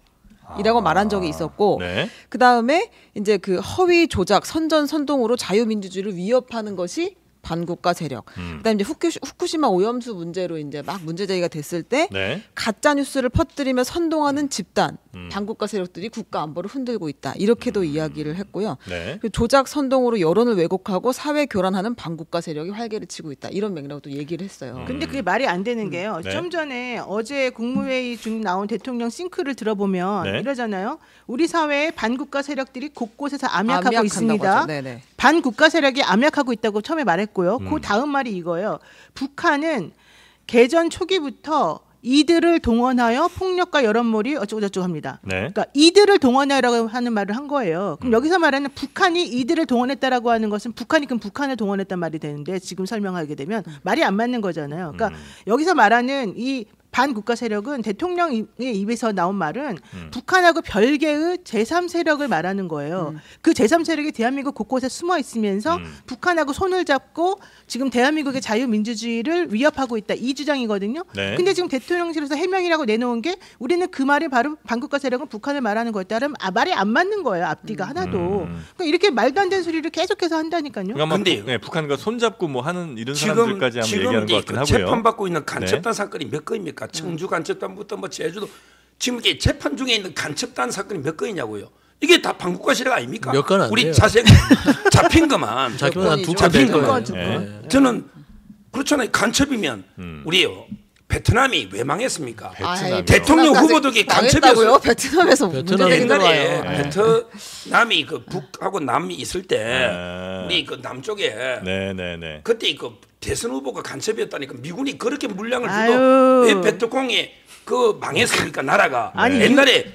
이라고 말한 적이 있었고
네.
그 다음에 이제 그 허위 조작 선전 선동으로 자유민주주의를 위협하는 것이 반국가 세력. 그다음에 이제 후쿠시마 오염수 문제로 이제 막 문제 제기가 됐을 때
네.
가짜 뉴스를 퍼뜨리며 선동하는 집단 반국가 세력들이 국가 안보를 흔들고 있다. 이렇게도 이야기를 했고요.
네.
그 조작 선동으로 여론을 왜곡하고 사회 교란하는 반국가 세력이 활개를 치고 있다. 이런 맥락도 얘기를 했어요.
근데 그게 말이 안 되는 게요.
네.
좀 전에 어제 국무회의 중 나온 대통령 싱크를 들어보면
네.
이러잖아요. 우리 사회에 반국가 세력들이 곳곳에서 암약하고
암약한다고
있습니다.
하죠. 네네.
반국가 세력이 암약하고 있다고 처음에 말했고요. 그 다음 말이 이거예요. 북한은 개전 초기부터 이들을 동원하여 폭력과 여론몰이 어쩌고저쩌고 합니다.
네.
그러니까 이들을 동원하라고 하는 말을 한 거예요. 그럼 여기서 말하는 북한이 이들을 동원했다라고 하는 것은 북한이 그럼 북한을 동원했단 말이 되는데 지금 설명하게 되면 말이 안 맞는 거잖아요. 그러니까 여기서 말하는 이 반국가 세력은 대통령의 입에서 나온 말은 북한하고 별개의 제3세력을 말하는 거예요. 그 제3세력이 대한민국 곳곳에 숨어 있으면서 북한하고 손을 잡고 지금 대한민국의 자유민주주의를 위협하고 있다. 이 주장이거든요.
네.
근데 지금 대통령실에서 해명이라고 내놓은 게 우리는 그 말이 바로 반국가 세력은 북한을 말하는 거에 따르면 말이 안 맞는 거예요. 앞뒤가 하나도. 그러니까 이렇게 말도 안 되는 소리를 계속해서 한다니까요.
그러니까 막
근데
네, 북한과 손잡고 뭐 하는 이런 사람들까지 한번 얘기하는 것 같긴
그
하고요.
재판받고 있는 간첩단 사건이 몇 건입니까? 청주 간첩단부터 뭐 제주도 지금 이게 재판 중에 있는 간첩단 사건이 몇 건이냐고요. 이게 다 반국가 세력 아닙니까?
몇 건 안
우리
돼요.
자세가 잡힌 것만.
자기만 한 두 건
잡힌
될
것만.
거예요.
네.
저는 그렇잖아요. 간첩이면 우리요. 베트남이 왜 망했습니까?
베트남이요?
대통령 후보들이
당했다고요?
간첩이었어요.
베트남에서
베트남
문제가
옛날에
힘들어요.
베트남이 그 북하고 남이 있을 때
네.
우리 그 남쪽에
네네네.
그때 그 대선 후보가 간첩이었다니까 미군이 그렇게 물량을
아유.
주고 왜 베트콩이 그 망했습니까 나라가?
아니,
옛날에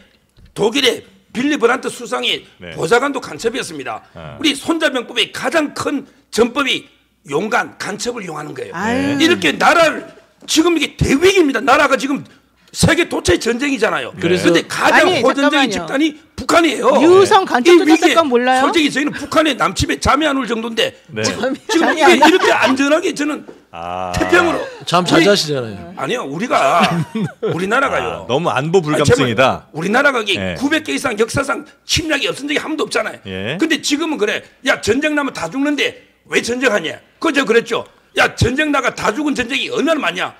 독일의 빌리 브란트 수상이
네.
보좌관도 간첩이었습니다. 우리 손자병법의 가장 큰 전법이 용간 간첩을 이용하는 거예요.
아유.
이렇게 나라를 지금 이게 대위기입니다. 나라가 지금 세계 도처의 전쟁이잖아요.
그래서-
그런데 가장
아니,
호전적인
잠깐만요.
집단이 북한이에요.
유성 간첩
이
조작
위기에
사건 몰라요?
솔직히 저희는 북한의 남침에 잠이 안 올 정도인데
네.
지금
잠이
이게
안 와.
이렇게 안전하게 저는
아.
태평으로
잠 잘 자시잖아요.
아니요 우리가 우리나라가요.
아, 너무 안보
아니,
불감증이다.
제발, 우리나라가 이게
예.
900개 이상 역사상 침략이 없은 적이 한 번도 없잖아요.
예.
근데 지금은 그래. 야 전쟁 나면 다 죽는데 왜 전쟁하냐? 그저 그랬죠. 야 전쟁 나가 다 죽은 전쟁이 얼마나 많냐?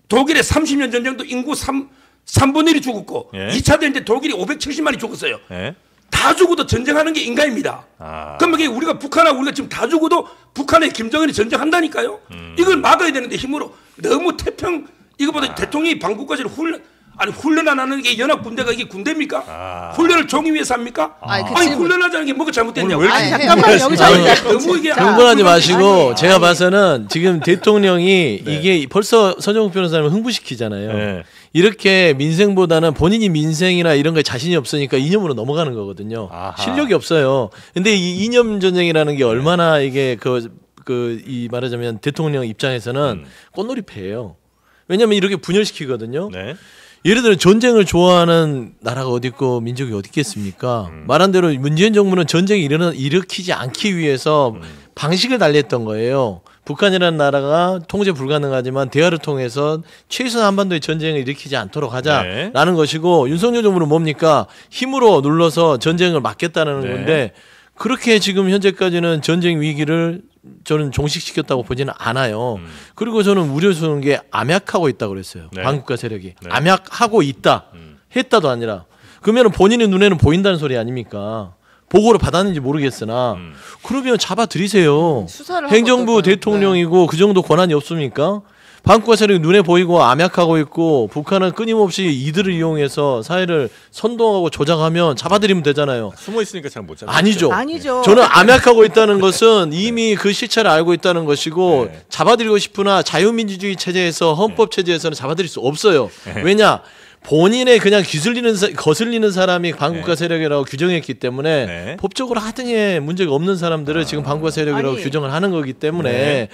독일의 30년 전쟁도 인구 3분의 1이 죽었고
예.
2차 대전 때 독일이 570만이 죽었어요.
예?
다 죽어도 전쟁하는 게 인간입니다.
아.
그럼 이게 우리가 북한하고 우리가 지금 다 죽어도 북한에 김정은이 전쟁한다니까요. 이걸 막아야 되는데 힘으로 너무 태평 이거보다 대통령이 반국가제를 훈련 안 하는 게 연합 군대가 이게 군대입니까? 훈련을 종이 위해서 합니까?
아니, 그
아니
질문-
훈련하자는 게 뭐가 잘못됐냐고.
오늘 왜
아니
이렇게
잠깐만 여기서
너무 이게
흥분하지 마시고
아니.
제가 봐서는 지금 대통령이 이게 벌써 서정욱 변호사님을 흥부시키잖아요.
네.
이렇게 민생보다는 본인이 민생이나 이런 거에 자신이 없으니까 이념으로 넘어가는 거거든요.
아하.
실력이 없어요. 근데 이 이념 전쟁이라는 게 얼마나 이게 이 말하자면 대통령 입장에서는 꽃놀이패예요. 왜냐하면 이렇게 분열시키거든요.
네.
예를 들어 전쟁을 좋아하는 나라가 어디 있고 민족이 어디 있겠습니까? 말한 대로 문재인 정부는 전쟁을 일으키지 않기 위해서 방식을 달리했던 거예요. 북한이라는 나라가 통제 불가능하지만 대화를 통해서 최소한 한반도의 전쟁을 일으키지 않도록 하자라는 것이고 윤석열 정부는 뭡니까? 힘으로 눌러서 전쟁을 막겠다는
네.
건데 그렇게 지금 현재까지는 전쟁 위기를 저는 종식시켰다고 보지는 않아요. 그리고 저는 우려스러운 게 암약하고 있다고 그랬어요.
네.
반국가 세력이.
네.
암약하고 있다. 했다도 아니라. 그러면 본인의 눈에는 보인다는 소리 아닙니까? 보고를 받았는지 모르겠으나 그러면 잡아들이세요.
수사를 하고
행정부
어떨까요?
대통령이고 그 정도 권한이 없습니까? 반국가 세력이 눈에 보이고 암약하고 있고 북한은 끊임없이 이들을 이용해서 사회를 선동하고 조작하면 잡아들이면 되잖아요.
숨어 있으니까 잘 못 잡죠.
아니죠.
아니죠.
저는 암약하고 있다는 것은 이미 그 실체를 알고 있다는 것이고
네.
잡아들이고 싶으나 자유민주주의 체제에서 헌법 체제에서는 잡아들일 수 없어요. 왜냐? 본인의 그냥 거슬리는 사람이 반국가
네.
세력이라고 규정했기 때문에
네.
법적으로 하등에 문제가 없는 사람들을 지금 반국가 세력이라고
아니.
규정을 하는 거기 때문에
네.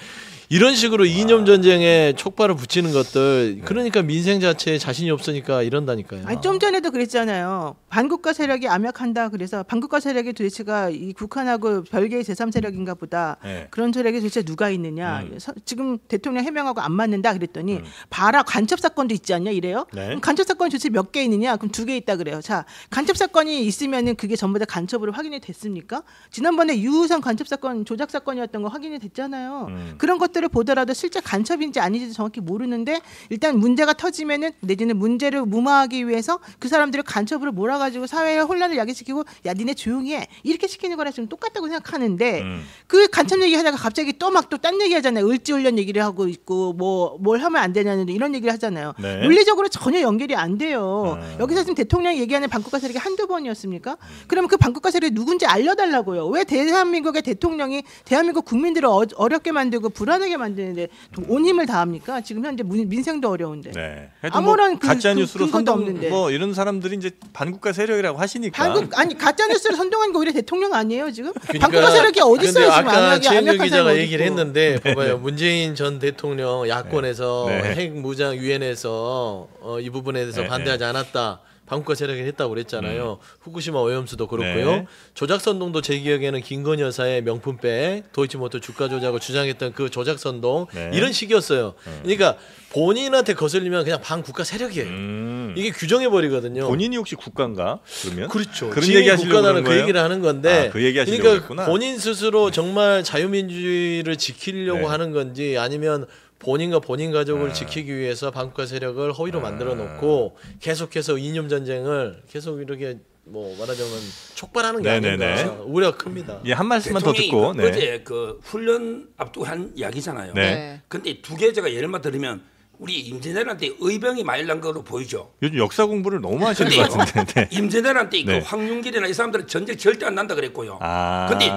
이런 식으로 이념 전쟁에 촉발을 붙이는 것들 그러니까 민생 자체에 자신이 없으니까 이런다니까요.
아니 좀 전에도 그랬잖아요. 반국가 세력이 암약한다. 그래서 반국가 세력이 도대체가 이 북한하고 별개의 제3세력인가 보다.
네.
그런 세력이 도대체 누가 있느냐. 지금 대통령 해명하고 안 맞는다 그랬더니 봐라 간첩 사건도 있지 않냐 이래요.
네.
그럼 간첩 사건이 도대체 몇 개 있느냐. 그럼 2개 있다 그래요. 자 간첩 사건이 있으면은 그게 전부 다 간첩으로 확인이 됐습니까? 지난번에 유우성 간첩 사건 조작 사건이었던 거 확인이 됐잖아요. 그런 것들을 보더라도 실제 간첩인지 아닌지 정확히 모르는데 일단 문제가 터지면은 내지는 문제를 무마하기 위해서 그 사람들을 간첩으로 몰아가지고 사회의 혼란을 야기시키고 야 니네 조용히 해 이렇게 시키는 거랑 좀 똑같다고 생각하는데 그 간첩 얘기하다가 갑자기 또 막 또 딴 얘기하잖아요. 을지훈련 얘기를 하고 있고 뭐 뭘 하면 안 되냐는 이런 얘기를 하잖아요.
네.
물리적으로 전혀 연결이 안 돼요. 여기서 지금 대통령이 얘기하는 반국가 세력이 한두 번이었습니까? 그러면 그 반국가 세력이 누군지 알려달라고요. 왜 대한민국의 대통령이 대한민국 국민들을 어렵게 만들고 불안하게 만드는데 온 힘을 다합니까? 지금 현재 민생도 어려운데.
네.
아무런
가짜 뉴스로
근거도
선동
없는데.
뭐 이런 사람들이 이제 반국가 세력이라고 하시니까.
아니 가짜 뉴스를 선동한 거 오히려 대통령 아니에요 지금? 반국가 세력이 어디 있어요
근데
지금?
아까
암약이-
최현준
암약한
기자가
사람이
얘기를
어디 있고.
했는데 봐봐요. 문재인 전 대통령 야권에서
네.
핵무장 유엔에서 이 부분에 대해서
네.
반대하지 않았다. 반국가 세력이 했다고 그랬잖아요. 후쿠시마 오염수도 그렇고요.
네.
조작선동도 제 기억에는 김건희 여사의 명품백 도이치모터 주가 조작을 주장했던 그 조작선동
네.
이런 식이었어요. 그러니까 본인한테 거슬리면 그냥 반국가 세력이에요. 이게 규정해 버리거든요.
본인이 혹시 국가인가? 그러면?
그렇죠.
그런
지금이
얘기 하시려고
국가라는
그런
그
거예요?
얘기를 하는 건데,
아, 그 얘기 하시려고
그러니까
그랬구나.
본인 스스로 정말 자유민주주의를 지키려고
네.
하는 건지 아니면 본인과 본인 가족을 지키기 위해서 반국가 세력을 허위로 만들어 놓고 계속해서 이념 전쟁을 계속 이렇게 뭐 말하자면 촉발하는 게
네네네.
아닌가 우려가 큽니다.
예, 한 말씀만 더 듣고.
대통령이 어제 그 훈련 앞두고 한 이야기잖아요.
네.
근데 두 개 제가 예를만 들으면 우리 임진왜란때 의병이 많이 난 거로 보이죠.
요즘 역사 공부를 너무 하시는 것 같은데. 네.
임진왜란때
네.
그 황윤길이나 이 사람들은 전쟁 절대 안 난다 그랬고요.
아.
근데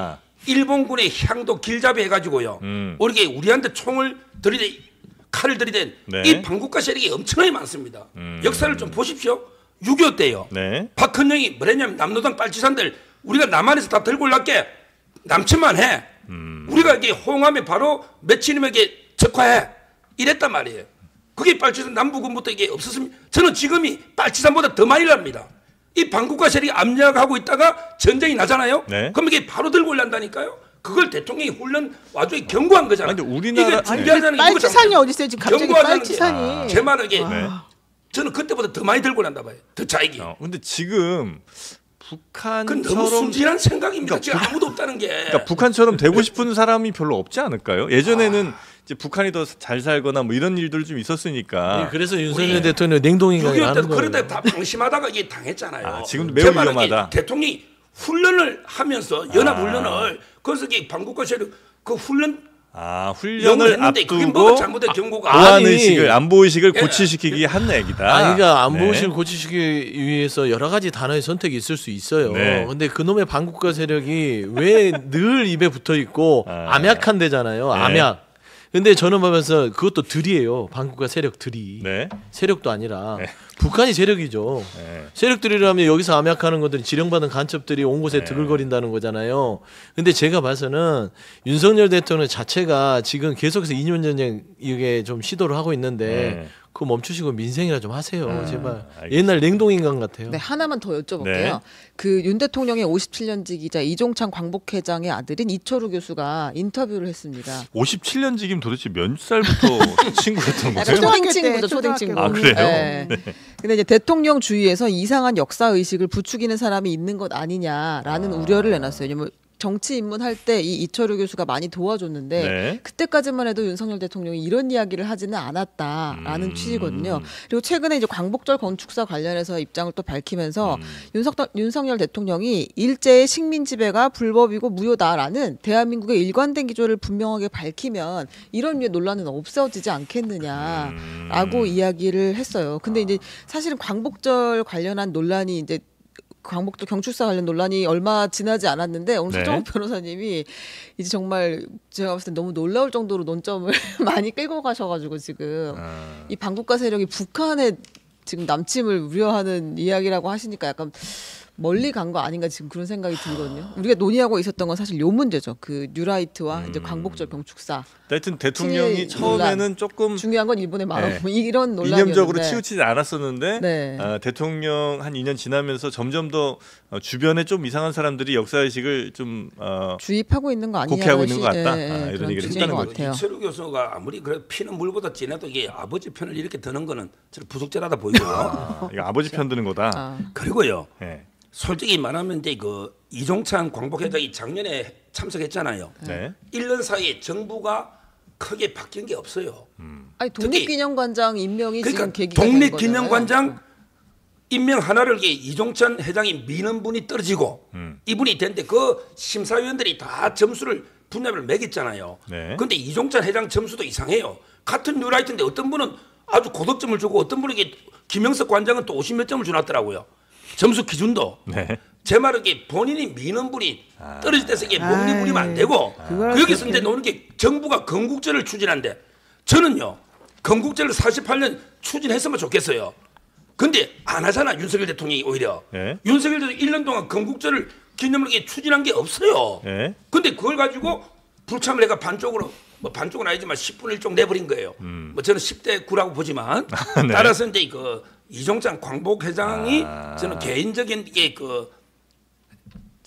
일본군의 향도 길잡이 해가지고요. 우리한테 총을 칼을 들이댄
네.
이 반국가 세력이 엄청나게 많습니다. 역사를 좀 보십시오. 6.25 때요.
네.
박헌영이 뭐랬냐면 남노당 빨치산들 우리가 남한에서 다 들고 올랄게 남침만 해. 우리가 이게 호응하면 바로 며칠이면에게 적화해. 이랬단 말이에요. 그게 빨치산 남부군부터 이게 없었으면 저는 지금이 빨치산보다 더 많이 납니다. 이 반국가 세력이 압력하고 있다가 전쟁이 나잖아요.
네.
그럼 이게 바로 들고 올란다니까요. 그걸 대통령이 훈련 와중에 경고한 거잖아요.
아니, 근데 우리나라-
이게 준비하자는 게
빨치산이
이거잖아요.
어디 있어요? 지금 갑자기
경고하자는
빨치산이.
제 말은 이게
네.
저는 그때보다 더 많이 들고 난다 봐요. 더 차이기.
근데 지금
그
북한처럼
너무 순진한 생각입니다.
그러니까
지금 아무도 없다는 게.
그러니까 북한처럼 되고 싶은 사람이 별로 없지 않을까요? 예전에는 이제 북한이 더 잘 살거나 뭐 이런 일들 좀 있었으니까.
예, 그래서 윤석열 대통령 냉동인간이
6.25
하는
때도
거예요.
그런데 다 방심하다가 이게 당했잖아요.
아, 지금도 매우
제 말은 이게
위험하다.
대통령이 훈련을 하면서 연합 훈련을 그래서 이게 반국가 세력 그 훈련
아,
영을
훈련을
했는데 그게
앞두고
뭐가 잘못된 경고가
아니,
보안 의식을 안보 의식을
예.
고취시키기 한 얘기다.
아니, 그러니까 안보실
네.
고치시기 위해서 여러 가지 단어의 선택이 있을 수 있어요.
네.
근데 그놈의 반국가 세력이 왜 늘 입에 붙어 있고 암약한 데잖아요.
네.
암약. 근데 저는 보면서 그것도 들이에요. 반국가 세력들이.
네.
세력도 아니라
네.
북한이 세력이죠.
네.
세력들이라면 여기서 암약하는 것들이 지령받은 간첩들이 온 곳에
네.
드글거린다는 거잖아요. 근데 제가 봐서는 윤석열 대통령 자체가 지금 계속해서 2년 전쟁 이게 좀 시도를 하고 있는데
네.
그거 멈추시고 민생이나 좀 하세요. 제발.
알겠습니다.
옛날 냉동인간 같아요.
네, 하나만 더 여쭤볼게요.
네.
그 윤 대통령의 57년지 기자 이종찬 광복회장의 아들인 이철우 교수가 인터뷰를 했습니다.
57년지기면 도대체 몇 살부터 친구였던
약간
거예요?
초등학교
초딩 친구죠,
때,
초딩 친구.
아, 그래요?
네. 근데 이제 대통령 주위에서 이상한 역사 의식을 부추기는 사람이 있는 것 아니냐라는 우려를 내놨어요. 왜냐면 정치 입문할 때 이 이철우 교수가 많이 도와줬는데
네.
그때까지만 해도 윤석열 대통령이 이런 이야기를 하지는 않았다라는 취지거든요. 그리고 최근에 이제 광복절 건축사 관련해서 입장을 또 밝히면서 윤석열 대통령이 일제의 식민 지배가 불법이고 무효다라는 대한민국의 일관된 기조를 분명하게 밝히면 이런 류의 논란은 없어지지 않겠느냐라고 이야기를 했어요. 근데 이제 사실은 광복절 관련한 논란이 이제 광복절 경축사 관련 논란이 얼마 지나지 않았는데 오늘
네.
서정욱 변호사님이 이제 정말 제가 봤을 때 너무 놀라울 정도로 논점을 많이 끌고 가셔가지고 지금 이 반국가 세력이 북한에 지금 남침을 우려하는 이야기라고 하시니까 약간 멀리 간 거 아닌가 지금 그런 생각이 들거든요. 우리가 논의하고 있었던 건 사실 요 문제죠. 그 뉴라이트와 이제 광복절 경축사.
하여튼 대통령이
친일
처음에는
논란.
조금
중요한 건 일본의 마음.
네.
이런 논란이었는데.
이념적으로 치우치지 않았었는데
네.
대통령 한 2년 지나면서 점점 더 주변에 좀 이상한 사람들이 역사의식을 좀
주입하고 있는 거 아니냐.
곡해하고 있는 것 같다. 이런
그런
얘기를
취지인
했다는
것
거죠.
같아요.
이철우 교수가 아무리 그래 피는 물보다 진해도 이게 아버지 편을 이렇게 드는 거는 저는 부적절하다 보이고요.
이거 아버지 편 드는 거다.
아.
그리고요.
네.
솔직히 말하면 이제 그 이종찬 광복회장이 작년에 참석했잖아요.
네.
1년 사이에 정부가 크게 바뀐 게 없어요.
아니 독립기념관장 임명이
그러니까
지금 계기가 된 거잖아요.
독립기념관장 임명 하나를 이게 이종찬 회장이 미는 분이 떨어지고 이분이 됐는데 그 심사위원들이 다 점수를 분야별 매겼잖아요.
네.
근데 이종찬 회장 점수도 이상해요. 같은 뉴라이트인데 어떤 분은 아주 고득점을 주고 어떤 분은 이게 김영석 관장은 또 50몇 점을 주놨더라고요. 점수 기준도.
네.
제 말은 이게 본인이 미는 분이 떨어질 때서 이게 목리 부리면 안 되고
그거랑
여기서
그렇게-
이제 노는 게 정부가 건국제를 추진한데 저는요 건국제를 48년 추진했으면 좋겠어요. 근데 안 하잖아 윤석열 대통령이 오히려.
네.
윤석열 대통령이 1년 동안 건국제를 기념을 이렇게 추진한 게 없어요.
네.
근데 그걸 가지고 불참을 해가 반쪽으로 뭐 반쪽은 아니지만 10분의 1쪽 내버린 거예요. 뭐 저는 10대 9라고 보지만
네.
따라서 이제 그 이종찬 광복회장이 저는 개인적인 이게 그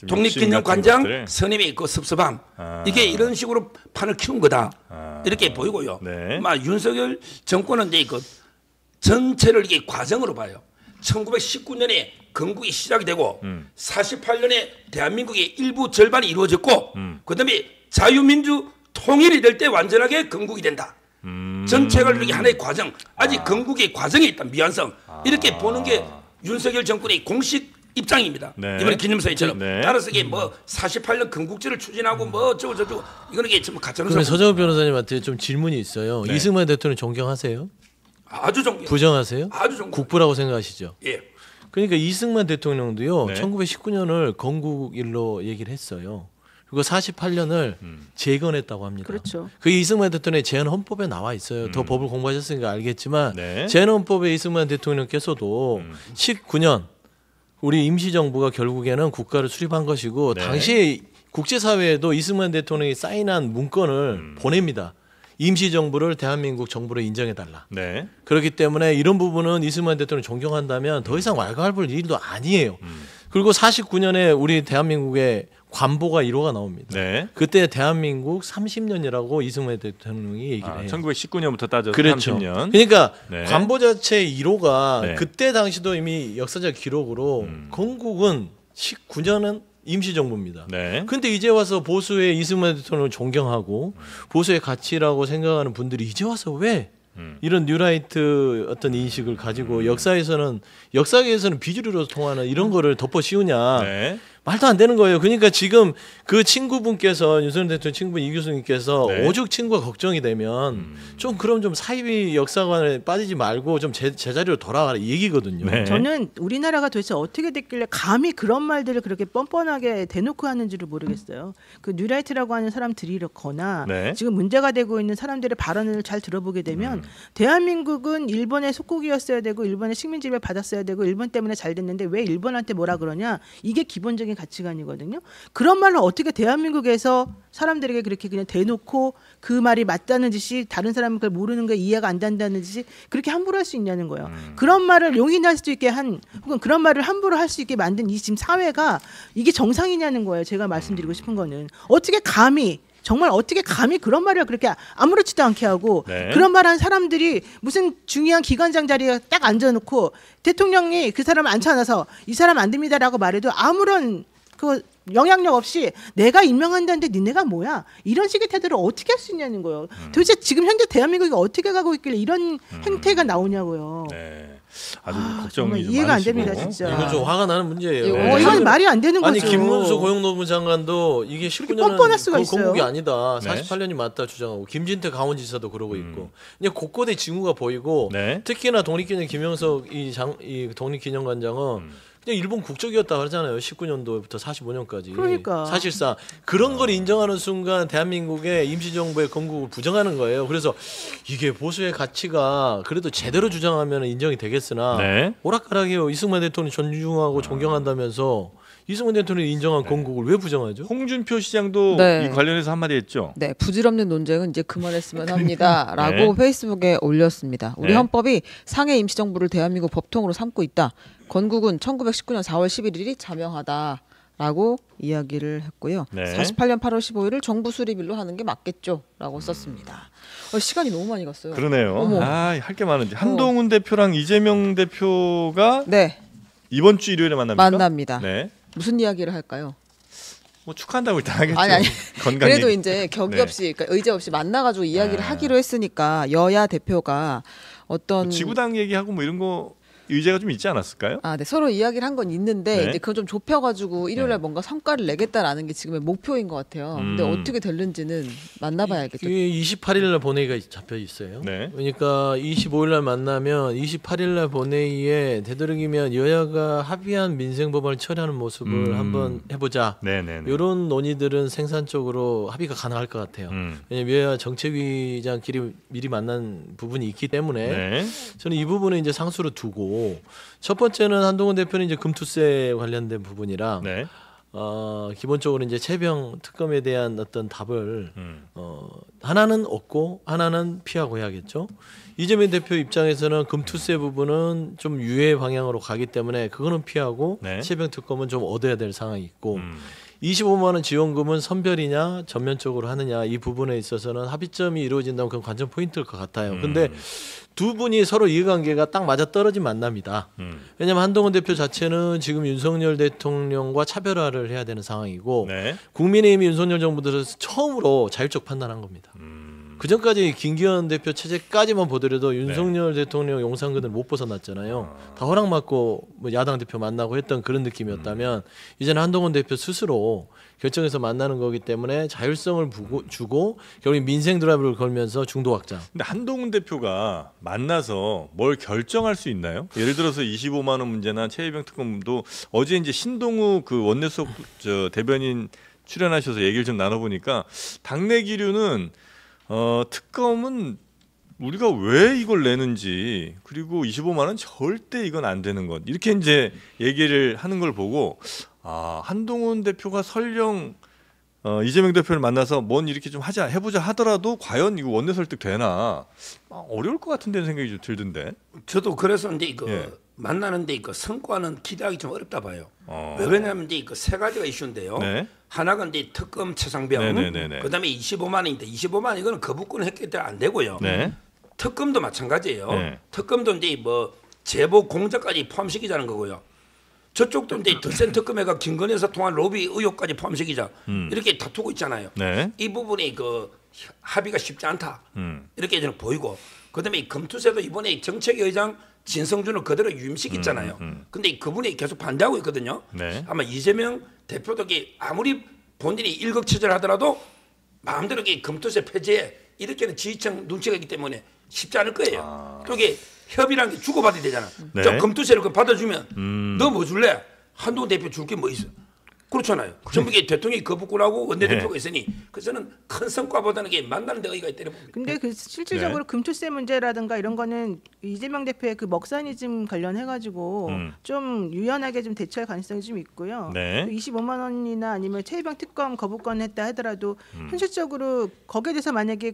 좀 욕심
독립기념관장
같은 것들.
선임이 그 섭섭함 이게 이런 식으로 판을 키운 거다 이렇게 보이고요.
네.
윤석열 정권은 이제 그 전체를 이게 과정으로 봐요. 1919년에 건국이 시작이 되고 48년에 대한민국의 일부 절반이 이루어졌고 그다음에 자유민주 통일이 될 때 완전하게 건국이 된다. 전체가 이렇게 하나의 과정, 아직 건국의 과정에 있다 미완성 이렇게 보는 게 윤석열 정권의 공식 입장입니다.
네.
이번에 기념사회처럼.
네.
따라서 이게 뭐 48년 건국제를 추진하고 뭐 어쩌고 저쩌고 이거는 이게 좀 가짜뉴스.
그러면 서정훈 변호사님한테 좀 질문이 있어요.
네.
이승만 대통령 존경하세요?
아주 존경.
부정하세요?
아주 존경.
국부라고 생각하시죠?
예.
그러니까 이승만 대통령도요.
네.
1919년을 건국일로 얘기를 했어요. 그리고 48년을 재건했다고 합니다.
그렇죠.
그게 이승만 대통령의 제헌 헌법에 나와 있어요. 더 법을 공부하셨으니까 알겠지만
네.
제헌 헌법에 이승만 대통령께서도 19년 우리 임시정부가 결국에는 국가를 수립한 것이고
네.
당시에 국제사회에도 이승만 대통령이 사인한 문건을 보냅니다. 임시정부를 대한민국 정부로 인정해달라.
네.
그렇기 때문에 이런 부분은 이승만 대통령 존경한다면 더 이상 왈가왈부할 일도 아니에요. 그리고 49년에 우리 대한민국의 관보가 1호가 나옵니다.
네.
그때 대한민국 30년이라고 이승만 대통령이 얘기를 해요.
1919년부터 따져서
그렇죠.
30년.
그러니까
네.
관보 자체 1호가
네.
그때 당시도 이미 역사적 기록으로 건국은 19년은 임시정부입니다.
네.
근데 이제 와서 보수의 이승만 대통령을 존경하고 보수의 가치라고 생각하는 분들이 이제 와서 왜 이런 뉴라이트 어떤 인식을 가지고 역사계에서는 비주류로 통하는 이런 거를 덮어 씌우냐.
네.
말도 안 되는 거예요. 그러니까 지금 그 친구분께서 윤석열 대통령 친구 이 교수님께서
네.
오죽 친구가 걱정이 되면 좀 그럼 좀 사이비 역사관에 빠지지 말고 좀 제자리로 돌아가라 이 얘기거든요.
네.
저는 우리나라가 도대체 어떻게 됐길래 감히 그런 말들을 그렇게 뻔뻔하게 대놓고 하는지를 모르겠어요. 그 뉴라이트라고 하는 사람들이거나
네.
지금 문제가 되고 있는 사람들의 발언을 잘 들어보게 되면 대한민국은 일본의 속국이었어야 되고 일본의 식민지배를 받았어야 되고 일본 때문에 잘 됐는데 왜 일본한테 뭐라 그러냐, 이게 기본적인 가치관이거든요. 그런 말로 어떻게 대한민국에서 사람들에게 그렇게 그냥 대놓고 그 말이 맞다는 듯이 다른 사람은 그걸 모르는 게 이해가 안 된다는 듯이 그렇게 함부로 할 수 있냐는 거예요. 그런 말을 용인할 수 있게 한, 혹은 그런 말을 함부로 할 수 있게 만든 이 지금 사회가 이게 정상이냐는 거예요. 제가 말씀드리고 싶은 거는 어떻게 감히, 정말 어떻게 감히 그런 말을 그렇게 아무렇지도 않게 하고
네.
그런 말 한 사람들이 무슨 중요한 기관장 자리에 딱 앉아놓고 대통령이 그 사람을 앉혀놔서 이 사람 안 됩니다라고 말해도 아무런 그 영향력 없이 내가 임명한다는데 니네가 뭐야, 이런 식의 태도를 어떻게 할 수 있냐는 거예요. 도대체 지금 현재 대한민국이 어떻게 가고 있길래 이런 행태가 나오냐고요.
네. 아주
정말
걱정이 좀
이해가 안
많으시고.
됩니다, 진짜.
이거 좀 화가 나는 문제예요.
네.
이건 말이 안 되는
아니
거죠.
김문수 고용노무 장관도 이게 19년은
뻔뻔할 수가 있어요.
건국이 아니다.
네.
48년이 맞다 주장하고 김진태 강원지사도 그러고 있고. 그냥 곳곳에 징후가 보이고
네.
특히나 독립기념 김영석 이 독립기념관장은 그냥 일본 국적이었다 그러잖아요. 19년도부터 45년까지.
그러니까.
사실상 그런 걸 인정하는 순간 대한민국의 임시정부의 건국을 부정하는 거예요. 그래서 이게 보수의 가치가 그래도 제대로 주장하면 인정이 되겠으나
네.
오락가락해요. 이승만 대통령 존중하고 존경한다면서 이승만 대통령이 인정한 건국을 왜 부정하죠?
홍준표 시장도
네.
이 관련해서 한마디 했죠.
네, 부질없는 논쟁은 이제 그만했으면 합니다라고
네.
페이스북에 올렸습니다. 우리
네.
헌법이 상해 임시정부를 대한민국 법통으로 삼고 있다. 건국은 1919년 4월 11일이 자명하다라고 이야기를 했고요.
네.
48년 8월 15일을 정부 수립일로 하는 게 맞겠죠라고 썼습니다. 시간이 너무 많이 갔어요.
그러네요.
어머.
할 게 많은데 한동훈 대표랑 이재명 대표가
네,
이번 주 일요일에 만납니까?
만납니다.
네.
무슨 이야기를 할까요?
뭐 축하한다고 일단 하겠죠.
아니.
건강
그래도
얘기.
이제 격의
네.
없이, 그러니까 의제 없이 만나가지고 이야기를
아.
하기로 했으니까 여야 대표가 어떤
지구당 얘기하고 뭐 이런 거 의제가 좀 있지 않았을까요?
네, 서로 이야기를 한 건 있는데
네.
이제 그건 좀 좁혀가지고 일요일날
네.
뭔가 성과를 내겠다라는 게 지금의 목표인 것 같아요. 근데 어떻게 될는지는 만나봐야겠죠.
이게 28일날 본회의가 잡혀 있어요.
네.
그러니까 25일날 만나면 28일날 본회의에 되도록이면 여야가 합의한 민생법안을 처리하는 모습을 한번 해보자.
네네.
이런 논의들은 생산적으로 합의가 가능할 것 같아요. 왜냐면 여야 정책위장끼리 미리 만난 부분이 있기 때문에
네.
저는 이 부분을 이제 상수로 두고, 첫 번째는 한동훈 대표는 이제 금투세 관련된 부분이랑
네.
기본적으로 이제 채병 특검에 대한 어떤 답을 하나는 얻고 하나는 피하고 해야겠죠. 이재명 대표 입장에서는 금투세 부분은 좀 유예 방향으로 가기 때문에 그거는 피하고
네.
채병 특검은 좀 얻어야 될 상황이 있고 25만 원 지원금은 선별이냐 전면적으로 하느냐 이 부분에 있어서는 합의점이 이루어진다면 그건 관전 포인트일 것 같아요. 근데 두 분이 서로 이해관계가 딱 맞아떨어진 만남이다. 왜냐하면 한동훈 대표 자체는 지금 윤석열 대통령과 차별화를 해야 되는 상황이고
네.
국민의힘이 윤석열 정부 들어서 처음으로 자율적 판단한 겁니다. 그 전까지 김기현 대표 체제까지만 보더라도 윤석열 대통령 용산근을 못 벗어났잖아요. 다 허락받고 뭐 야당 대표 만나고 했던 그런 느낌이었다면 이제는 한동훈 대표 스스로 결정해서 만나는 거기 때문에 자율성을 주고 결국 민생 드라이브를 걸면서 중도 확장.
근데 한동훈 대표가 만나서 뭘 결정할 수 있나요? 예를 들어서 25만 원 문제나 최혜병 특검도 어제 이제 신동우 그 원내수석 대변인 출연하셔서 얘기를 좀 나눠보니까 당내 기류는 특검은 우리가 왜 이걸 내는지 그리고 25만 원 절대 이건 안 되는 것 이렇게 이제 얘기를 하는 걸 보고 한동훈 대표가 설령 이재명 대표를 만나서 뭔 이렇게 좀 해보자 하더라도 과연 이거 원내 설득 되나 어려울 것 같은데 생각이 좀 들던데.
저도 그래서 이제 이거
예.
만나는데 그 성과는 기대하기 좀 어렵다 봐요. 왜 그러냐면 이제 그 세 가지가 이슈인데요.
네.
하나가 이제 특검 최상병,
네네네네.
그다음에 25만 원인데 25만 원 이거는 거부권 했기 때문에 안 되고요.
네.
특검도 마찬가지예요.
네.
특검도 이제 뭐 제보 공작까지 포함시키자는 거고요. 저쪽도 이제 더 센 특검회가 김건희 여사 통한 로비 의혹까지 포함시키자 이렇게 다투고 있잖아요.
네.
이 부분이 그 합의가 쉽지 않다 이렇게 저는 보이고 그다음에 이 검투세도 이번에 정책위의장 진성준을 그대로 유임시켰잖아요. 근데 그분이 계속 반대하고 있거든요.
네.
아마 이재명 대표도 아무리 본인이 일극처절 하더라도 마음대로 검투세 폐지에 이렇게는 지휘청 눈치가 있기 때문에 쉽지 않을 거예요. 그게 협의라는 게 주고받아야 되잖아.
네.
저 검투세를 받아주면 너 뭐 줄래? 한동훈 대표 줄 게 뭐 있어? 그렇잖아요. 전부 대통령이 거부권하고 원내대표가 있으니 그래서는 큰 성과보다는 만나는 데 의의가 있다고 봅니다.
근데 그 실질적으로 금투세 문제라든가 이런 거는 이재명 대표의 그 먹사니즘 관련해가지고 좀 유연하게 좀 대처할 가능성이 좀 있고요.
네.
25만 원이나 아니면 최혜병 특검 거부권 했다 하더라도 현실적으로 거기에 대해서 만약에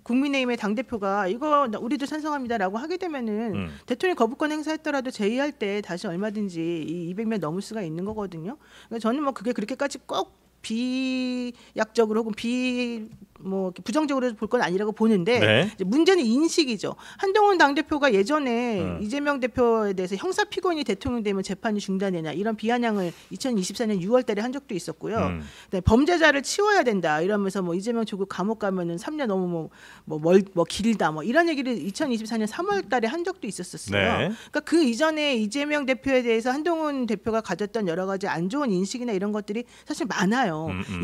국민의힘의 당대표가 이거 우리도 찬성합니다라고 하게 되면은 대통령 거부권 행사했더라도 제의할 때 다시 얼마든지 이 200명 넘을 수가 있는 거거든요. 그러니까 저는 뭐 그게 그렇게까지 꼭 비약적으로 혹은 부정적으로 볼 건 아니라고 보는데
네.
이제 문제는 인식이죠. 한동훈 당대표가 예전에 이재명 대표에 대해서 형사 피고인이 대통령 되면 재판이 중단되냐 이런 비아냥을 2024년 6월 달에 한 적도 있었고요. 네, 범죄자를 치워야 된다 이러면서 뭐 이재명 조국 감옥 가면은 3년 너무 길다 이런 얘기를 2024년 3월 달에 한 적도 있었어요.
네.
그러니까 그 이전에 이재명 대표에 대해서 한동훈 대표가 가졌던 여러 가지 안 좋은 인식이나 이런 것들이 사실 많아요.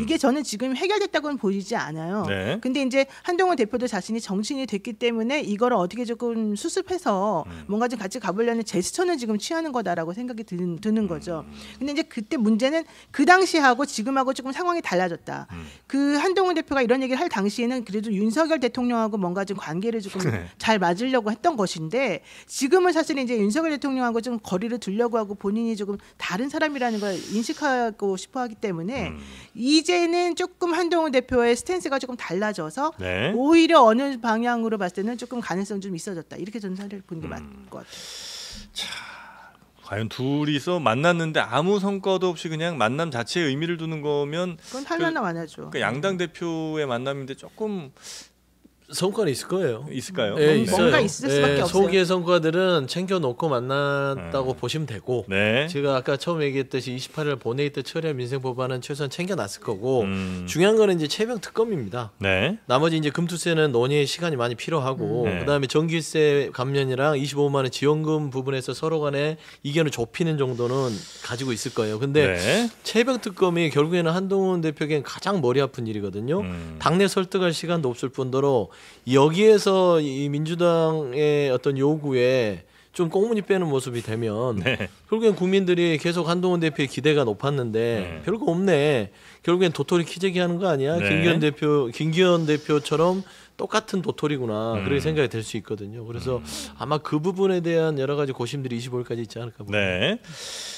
이게 저는 지금 해결됐다고는 보이지 않아요.
네.
근데 이제 한동훈 대표도 자신이 정치인이 됐기 때문에 이거를 어떻게 조금 수습해서 뭔가 좀 같이 가보려는 제스처는 지금 취하는 거다라고 생각이 드는 거죠. 근데 이제 그때 문제는 그 당시하고 지금하고 조금 상황이 달라졌다. 그 한동훈 대표가 이런 얘기를 할 당시에는 그래도 윤석열 대통령하고 뭔가 좀 관계를 조금 잘 맞으려고 했던 것인데 지금은 사실 이제 윤석열 대통령하고 좀 거리를 두려고 하고 본인이 조금 다른 사람이라는 걸 인식하고 싶어 하기 때문에 이제는 조금 한동훈 대표의 스탠스가 조금 달라져서
네.
오히려 어느 방향으로 봤을 때는 조금 가능성 좀 있어졌다. 이렇게 저는 사실 보는 게 맞을 것 같아요.
과연 둘이서 만났는데 아무 성과도 없이 그냥 만남 자체에 의미를 두는 거면
그건 할만한 완화죠.
그러니까 양당 대표의 만남인데 조금
성과는 있을 거예요.
있을까요?
네, 있어요.
뭔가 있을 수밖에 없어요.
소기의 성과들은 챙겨놓고 만났다고 보시면 되고
네.
제가 아까 처음 얘기했듯이 28일 본회의 때 처리할 민생 법안은 최소한 챙겨놨을 거고 중요한 거는 이제 최병 특검입니다.
네.
나머지 이제 금투세는 논의의 시간이 많이 필요하고
네.
그다음에 전기세 감면이랑 25만 원 지원금 부분에서 서로 간에 이견을 좁히는 정도는 가지고 있을 거예요. 근데
네.
최병 특검이 결국에는 한동훈 대표에겐 가장 머리 아픈 일이거든요. 당내 설득할 시간도 없을 뿐더러 여기에서 이 민주당의 어떤 요구에 좀 꽁무니 빼는 모습이 되면
네.
결국엔 국민들이 계속 한동훈 대표의 기대가 높았는데 별거 없네. 결국엔 도토리 키재기 하는 거 아니야?
네.
김기현 대표처럼 똑같은 도토리구나. 그렇게 생각이 될 수 있거든요. 그래서 아마 그 부분에 대한 여러 가지 고심들이 25일까지 있지 않을까 봅니다.
네.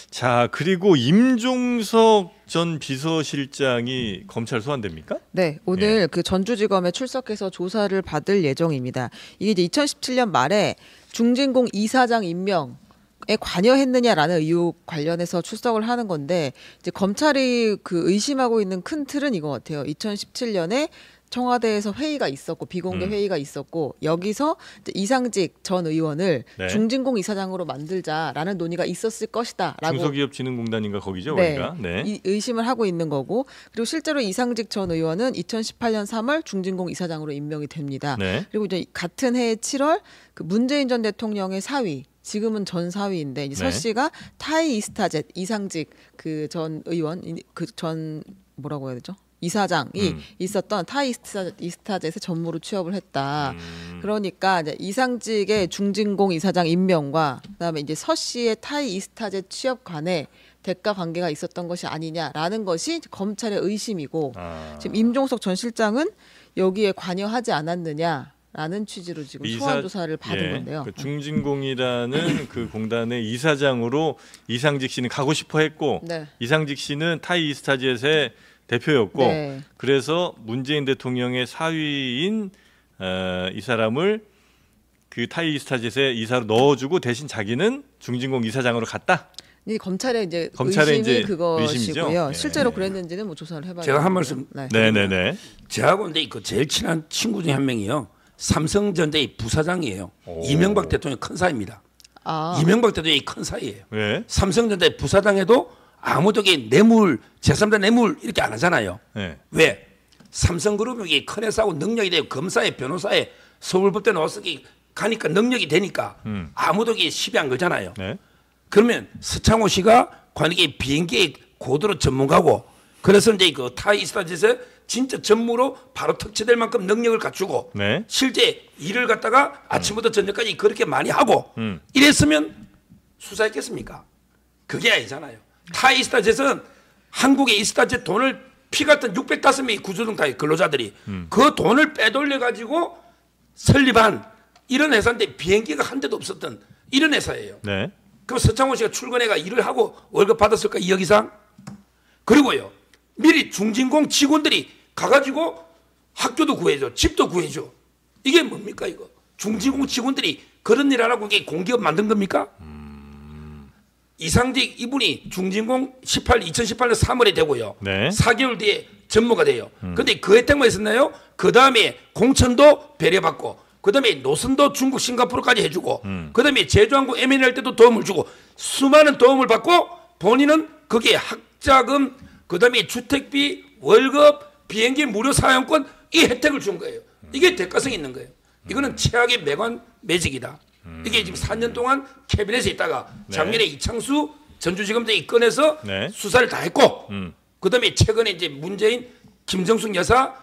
자, 그리고 임종석 전 비서실장이 검찰 소환됩니까?
네, 오늘 그 전주지검에 출석해서 조사를 받을 예정입니다. 이게 이제 2017년 말에 중진공 이사장 임명에 관여했느냐라는 의혹 관련해서 출석을 하는 건데 이제 검찰이 그 의심하고 있는 큰 틀은 이거 같아요. 2017년에 청와대에서 회의가 있었고 비공개 회의가 있었고 여기서 이제 이상직 전 의원을
네.
중진공 이사장으로 만들자라는 논의가 있었을 것이다라고
중소기업진흥공단인가 거기죠,
네,
거기가. 네.
이 의심을 하고 있는 거고 그리고 실제로 이상직 전 의원은 2018년 3월 중진공 이사장으로 임명이 됩니다.
네.
그리고 이제 같은 해의 7월 그 문재인 전 대통령의 사위 지금은 전 사위인데 이제
네.
서 씨가 타이 이스타젯 이상직 그 전 의원 그 전 뭐라고 해야 되죠? 이사장이 있었던 타이 이스타젯의 전무로 취업을 했다. 그러니까 이제 이상직의 중진공 이사장 임명과 그다음에 이제 서 씨의 타이 이스타젯 취업 간에 대가 관계가 있었던 것이 아니냐라는 것이 검찰의 의심이고 지금 임종석 전 실장은 여기에 관여하지 않았느냐라는 취지로 지금 소환 조사를 받은 건데요.
그 중진공이라는 그 공단의 이사장으로 이상직 씨는 가고 싶어 했고
네.
이상직 씨는 타이 이스타젯의 대표였고
네.
그래서 문재인 대통령의 사위인 이 사람을 그 타이 이스타젯의 이사로 넣어주고 대신 자기는 중진공 이사장으로 갔다.
이 검찰의 이제
검찰의
의심이
이제
그것이고요.
의심이죠?
실제로
네.
그랬는지는 뭐 조사를 해봐야.
제가 한 말씀
네네네.
저하고 근데 그 제일 친한 친구 중에 한 명이요. 삼성전자의 부사장이에요.
오.
이명박 대통령 큰 사이입니다.
아,
이명박 대통령이 큰 사이예요.
왜?
삼성전자의 부사장에도 아무도 뇌물, 제3자 뇌물 이렇게 안 하잖아요.
네.
왜? 삼성그룹이 큰 회사고 능력이 되고 검사에 변호사에 서울법대 나와서 가니까 능력이 되니까 아무도 시비 안 걸잖아요.
네.
그러면 서창호 씨가 관계 비행기의 고도로 전문가고 그래서 이제 그 타이스타짓에 진짜 전무로 바로 특채될 만큼 능력을 갖추고
네.
실제 일을 갖다가 아침부터 저녁까지 그렇게 많이 하고 이랬으면 수사했겠습니까? 그게 아니잖아요. 타이스타젯은 한국에 이스타젯 돈을 피 같은 605명의 구조동 다 근로자들이 그 돈을 빼돌려 가지고 설립한 이런 회사인데 비행기가 한 대도 없었던 이런 회사예요.
네.
그럼 서창호 씨가 출근해가 일을 하고 월급 받았을까 2억 이상? 그리고요 미리 중진공 직원들이 가가지고 학교도 구해줘, 집도 구해줘. 이게 뭡니까 이거? 중진공 직원들이 그런 일 하라고 이게 공기업 만든 겁니까? 이상직 이분이 중진공 2018년 3월에 되고요.
네.
4개월 뒤에 전무가 돼요. 근데 그 혜택만 있었나요? 그 다음에 공천도 배려받고, 그 다음에 노선도 중국, 싱가포르까지 해주고, 그 다음에 제주항공 M&A 할 때도 도움을 주고, 수많은 도움을 받고, 본인은 거기에 학자금, 그 다음에 주택비, 월급, 비행기 무료 사용권 이 혜택을 준 거예요. 이게 대가성이 있는 거예요. 이거는 최악의 매관 매직이다. 이게 지금 4년 동안 캐비넷에 있다가 작년에 이창수 전주지검장이 꺼내서
네.
수사를 다 했고 그다음에 최근에 이제 문재인 김정숙 여사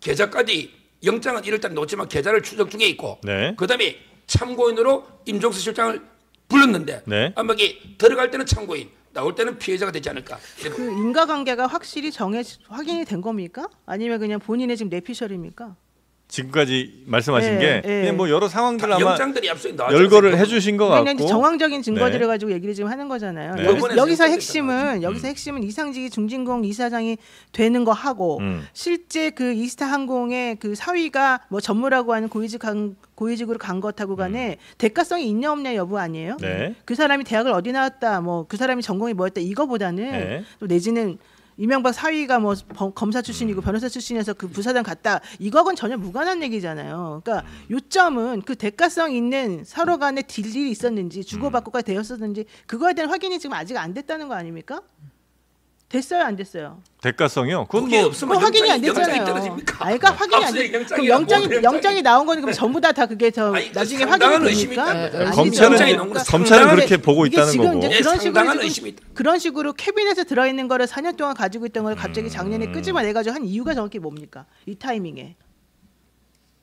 계좌까지 영장은 1월달 놓지만 계좌를 추적 중에 있고
네.
그다음에 참고인으로 임종석 실장을 불렀는데
네.
아마 이게 들어갈 때는 참고인 나올 때는 피해자가 되지 않을까.
그 인과관계가 확실히 확인이 된 겁니까? 아니면 그냥 본인의 지금 뇌피셜입니까?
지금까지 말씀하신
네,
게
네.
그냥 뭐 여러 상황들 아마
영장들이 앞서 나왔죠.
열거를 해주신 것
그냥
같고.
이제 정황적인 증거들을
네.
가지고 얘기를 지금 하는 거잖아요.
네.
여기서
이번에
핵심은 이상직이 중진공 이사장이 되는 거 하고 실제 그 이스타 항공의 그 사위가 뭐 전무라고 하는 고위직으로 간 것하고 간에 대가성이 있냐 없냐 여부 아니에요?
네.
그 사람이 대학을 어디 나왔다, 뭐 그 사람이 전공이 뭐였다 이거보다는
네.
또 내지는 이명박 사위가 뭐 검사 출신이고 변호사 출신이어서 그 부사장 갔다 이거하고는 전혀 무관한 얘기잖아요. 그러니까 요점은 그 대가성 있는 서로 간에 딜이 있었는지 주고받고가 되었었는지 그거에 대한 확인이 지금 아직 안 됐다는 거 아닙니까? 됐어요, 안 됐어요?
대가성이요? 그건
그게
뭐
없으면
그거 확인이 안
영장이
됐잖아요.
떨어집니까?
아이가 확인이 안
없어요,
돼.
영장이.
그럼
뭐
영장이 나온 거니까 전부 다 그게 저
아니, 그
나중에
상당한
확인이
의심이
됩니까?
있다는 거죠.
아니죠.
영장이
검찰은
나온 거
검찰은
상당한
그렇게 보고
이게
있다는
지금
거고.
이제
예,
그런
상당한
식으로
의심이 있다.
그런 식으로 캐비넷에 들어 있는 거를 4년 동안 가지고 있던 걸 갑자기 작년에 끄집어내 가지고 한 이유가 정확히 뭡니까? 이 타이밍에.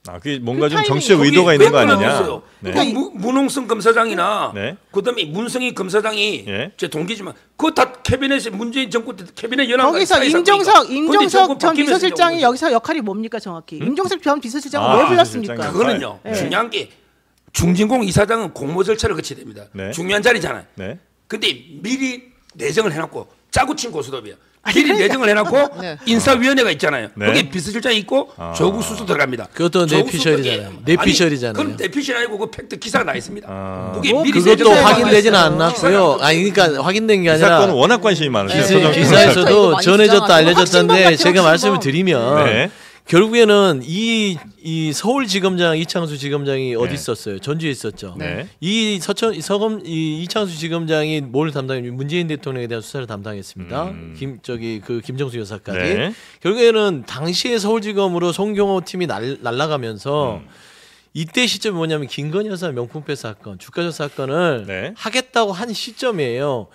아, 그게 뭔가
그
좀
타이밍이
정치적
거기
의도가 있는 거
왜
아니냐?
끊어졌어요?
네.
그 문홍성 검사장이나
네.
그다음에 문성희 검사장이
예.
제 동기지만 그거 다 캐비넷에 문재인 정권 때 캐비넷 연합
거기서 임종석 전 비서실장이 여기서 역할이 뭡니까 정확히? 임종석 전 비서실장을 왜 불렀습니까?
비서실장이
그거는요.
네.
중요한 게 중진공 이사장은 공모 절차를 거쳐야 됩니다.
네.
중요한 자리잖아요.
네.
근데 미리 내정을 해놓고 짜고 친 고스톱이야.
아니,
미리
그러니까.
내정을 해놓고
네.
인사위원회가 있잖아요.
네.
거기에 비서실장이 있고 조국 수석 들어갑니다.
그것도
조국
뇌피셜이잖아요.
수석이-
뇌피셜이잖아요.
아니, 그럼 뇌피셜 아니고 그 팩트 기사가 나 있습니다. 그게
뭐
미리
그것도
내정을
확인되지는
해놨어요.
않았고요. 아니 그러니까 확인된 게
이
아니라
사건은 워낙 관심이 많으세요.
네.
서정
기사-
변호사.
이거
기사에서도
많이
전해졌다
주장하죠.
알려졌다는데
확신범
제가
같은
말씀을
확신범.
드리면
네.
결국에는 이 서울지검장 이창수 지검장이 어디 있었어요? 전주에 있었죠.
네.
이 이창수 지검장이 뭘 담당했냐면 문재인 대통령에 대한 수사를 담당했습니다. 김정수 여사까지.
네.
결국에는 당시에 서울지검으로 송경호 팀이 날아가면서 이때 시점이 뭐냐면 김건희 여사 명품백 사건, 주가조 사건을
네.
하겠다고 한 시점이에요.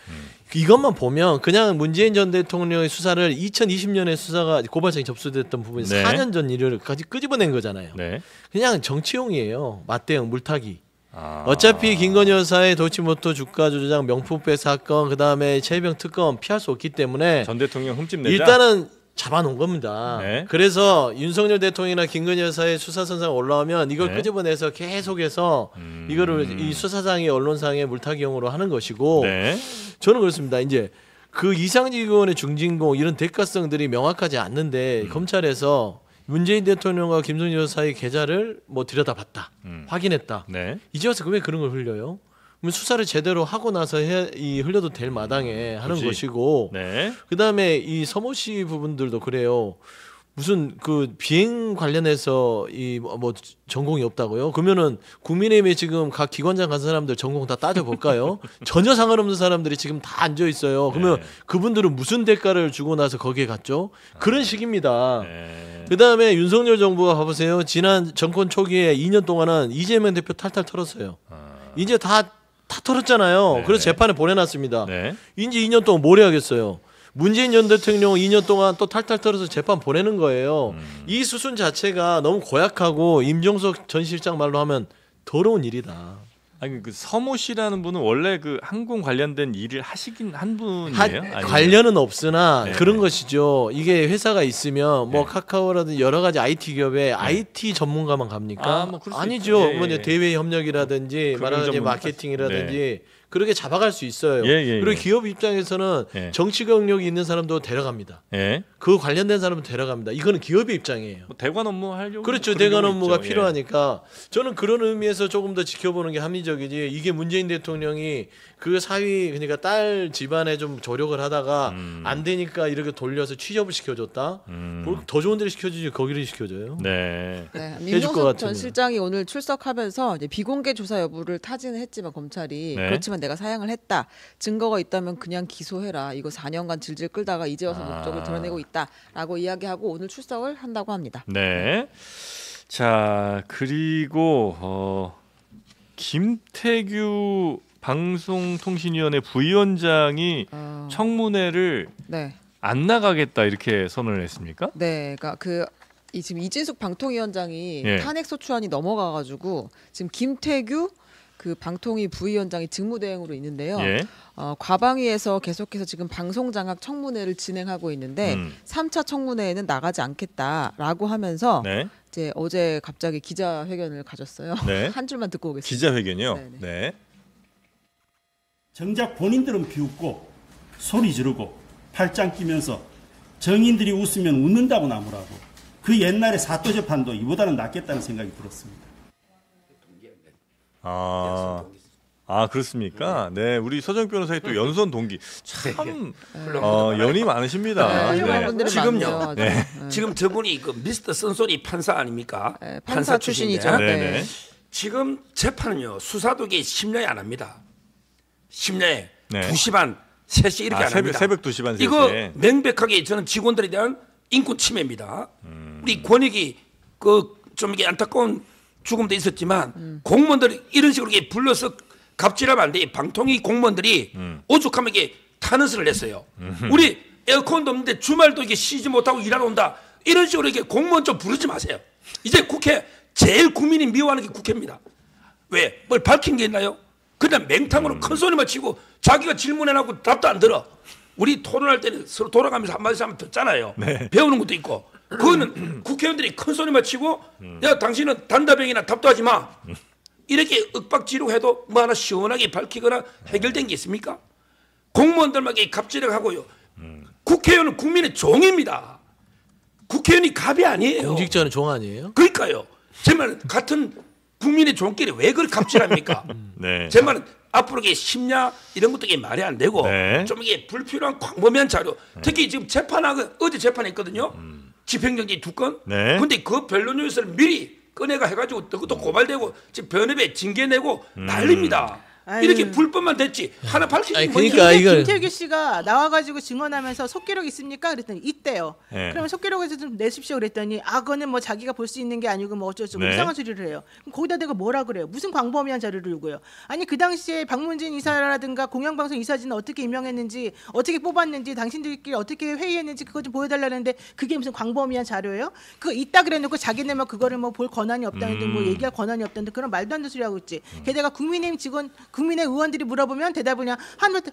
이것만 보면 그냥 문재인 전 대통령의 수사를 2020년에 수사가 고발장이 접수됐던 부분이
네.
4년 전 일을까지 끄집어낸 거잖아요.
네.
그냥 정치용이에요. 맞대응 물타기.
아.
어차피 김건희 여사의 도치모토 주가 조작 명품백 사건 그다음에 최병 특검 피할 수 없기 때문에
전 대통령 흠집 내자.
일단은 잡아놓은 겁니다.
네.
그래서 윤석열 대통령이나 김건희 여사의 수사선상 올라오면 이걸
네.
끄집어내서 계속해서 이거를 이 수사상의 언론상의 물타기용으로 하는 것이고
네.
저는 그렇습니다. 이제 그 이상직 의원의 중진공 이런 대가성들이 명확하지 않는데 검찰에서 문재인 대통령과 김건희 여사의 계좌를 뭐 들여다봤다, 확인했다.
네.
이제 와서 왜 그런 걸 흘려요? 그러면 수사를 제대로 하고 나서 흘려도 될 마당에 하는
그치.
것이고
네.
그다음에 이 서모 씨 부분들도 그래요. 무슨 그 비행 관련해서 이 뭐 전공이 없다고요? 그러면은 국민의힘에 지금 각 기관장 간 사람들 전공 다 따져 볼까요? 전혀 상관없는 사람들이 지금 다 앉아 있어요. 그러면 그분들은 무슨 대가를 주고 나서 거기에 갔죠? 그런 식입니다.
네.
그다음에 윤석열 정부가 봐보세요. 지난 정권 초기에 2년 동안은 이재명 대표 탈탈 털었어요. 이제 다 털었잖아요.
네.
그래서 재판에 보내놨습니다.
네.
이제 2년 동안 뭘 해야겠어요? 문재인 전 대통령 2년 동안 또 탈탈 털어서 재판 보내는 거예요. 이 수순 자체가 너무 고약하고 임종석 전 실장 말로 하면 더러운 일이다.
아니 그 서모 씨라는 분은 원래 그 항공 관련된 일을 하시긴 한 분이에요? 아니면?
관련은 없으나
네.
그런 것이죠. 이게 회사가 있으면 뭐
네.
카카오라든지 여러 가지 IT 기업에 IT 전문가만 갑니까?
아, 뭐 그럴 수
아니죠.
있죠. 예,
뭐 이제
예.
대외 협력이라든지
금융
말하자면
전문
마케팅이라든지 그렇게 잡아갈 수 있어요.
예, 예,
그리고
예.
기업 입장에서는
예.
정치 경력이 있는 사람도 데려갑니다.
예.
그 관련된 사람도 데려갑니다. 이거는 기업의 입장이에요.
뭐 대관 업무 하려고
그렇죠.
그런
대관
경우
업무가
있죠. 예.
필요하니까 저는 그런 의미에서 조금 더 지켜보는 게 합리적이지. 이게 문재인 대통령이 그 사위 그러니까 딸 집안에 좀 조력을 하다가 안 되니까 이렇게 돌려서 취업을 시켜줬다. 뭘 더 좋은 데를 시켜주지 거기를 시켜줘요.
네.
네,
해줄 것
민정석
같으면.
전 실장이 오늘 출석하면서 이제 비공개 조사 여부를 타진을 했지만 검찰이
네.
그렇지만 내가 사양을 했다. 증거가 있다면 그냥 기소해라. 이거 4년간 질질 끌다가 이제 와서 목적을 드러내고 있다라고 이야기하고 오늘 출석을 한다고 합니다.
네. 자 그리고 김태규 방송통신위원회 부위원장이 청문회를
네.
안 나가겠다 이렇게 선언을 했습니까?
네, 그러니까 지금 이진숙 방통위원장이
예.
탄핵 소추안이 넘어가가지고 지금 김태규 그 방통위 부위원장이 직무대행으로 있는데요.
예.
과방위에서 계속해서 지금 방송장악 청문회를 진행하고 있는데 3차 청문회에는 나가지 않겠다라고 하면서
네.
이제 어제 갑자기 기자회견을 가졌어요.
네.
한 줄만 듣고 오겠습니다.
기자회견이요.
네네.
네.
정작 본인들은 비웃고 소리 지르고 팔짱 끼면서 정인들이 웃으면 웃는다고 나무라고 그 옛날에 사또 재판도 이보다는 낫겠다는 생각이 들었습니다.
아 그렇습니까? 네, 우리 서정 변호사의 또 연수원 동기 참 연이 많으십니다.
네, 훌륭한
네.
분들이
지금요.
많네요.
네.
지금 저분이 그 미스터 선소리 판사 아닙니까?
네, 판사 출신이죠.
네,
네.
네.
지금 재판은요. 수사독이 10년이 안 합니다. 10년에
네.
2시 반, 3시 이렇게 안 합니다.
새벽 2시 반, 3시에.
이거 명백하게 저는 직원들에 대한 인권 침해입니다. 우리 권익이 그 좀 이게 안타까운 죽음도 있었지만 공무원들이 이런 식으로 이렇게 불러서 갑질하면 안 돼. 방통위 공무원들이 오죽하면 이게 탄원서를 냈어요. 우리 에어컨도 없는데 주말도 이게 쉬지 못하고 일하러 온다. 이런 식으로 이렇게 공무원 좀 부르지 마세요. 이제 국회 제일 국민이 미워하는 게 국회입니다. 왜? 뭘 밝힌 게 있나요? 그냥 맹탕으로 큰 소리만 치고 자기가 질문해놓고 답도 안 들어. 우리 토론할 때는 서로 돌아가면서 한마디씩 하면 듣잖아요.
네.
배우는 것도 있고. 그거는 국회의원들이 큰 소리만 치고 야 당신은 단답형이나 답도 하지 마. 이렇게 윽박지르고 해도 뭐 하나 시원하게 밝히거나 해결된 게 있습니까? 공무원들에게 갑질하고요. 국회의원은 국민의 종입니다. 국회의원이 갑이 아니에요.
공직자는 종 아니에요?
그러니까요. 제 말은 같은 국민의 종끼리 왜 그걸 갑질합니까?
네.
제 말은 앞으로 이게 심야 이런 것도 이게 말이 안 되고
네.
좀 이게 불필요한 광범위한 자료 특히 지금 재판하고 어제 재판했거든요. 집행정지 2건.
네.
근데 그 변론 요소를 미리 꺼내가 해가지고 그것도 고발되고 지금 변협에 징계 내고 난립니다. 이렇게
아유.
불법만 됐지 하나 밝히지
아니,
뭐
그러니까
이게
이거-
김태규 씨가 나와가지고 증언하면서 속기록 있습니까? 그랬더니 있대요.
네.
그러면 속기록에서 좀 내십시오 그랬더니 그거는 뭐 자기가 볼 수 있는 게 아니고 뭐 어쩌고
네.
이상한 소리를 해요. 그럼 거기다 대고 뭐라 그래요? 무슨 광범위한 자료를 요구해요? 아니 그 당시에 박문진 이사라든가 공영방송 이사진은 어떻게 임명했는지 어떻게 뽑았는지 당신들끼리 어떻게 회의했는지 그거 좀 보여달라는데 그게 무슨 광범위한 자료예요? 그거 있다 그래놓고 자기네 뭐 그거를 뭐 볼 권한이 없다는데 뭐 얘기할 권한이 없다는데 그런 말도 안 되는 소리 하고 있지. 게다가 국민의힘 직원, 국민의 의원들이 물어보면 대답을 그냥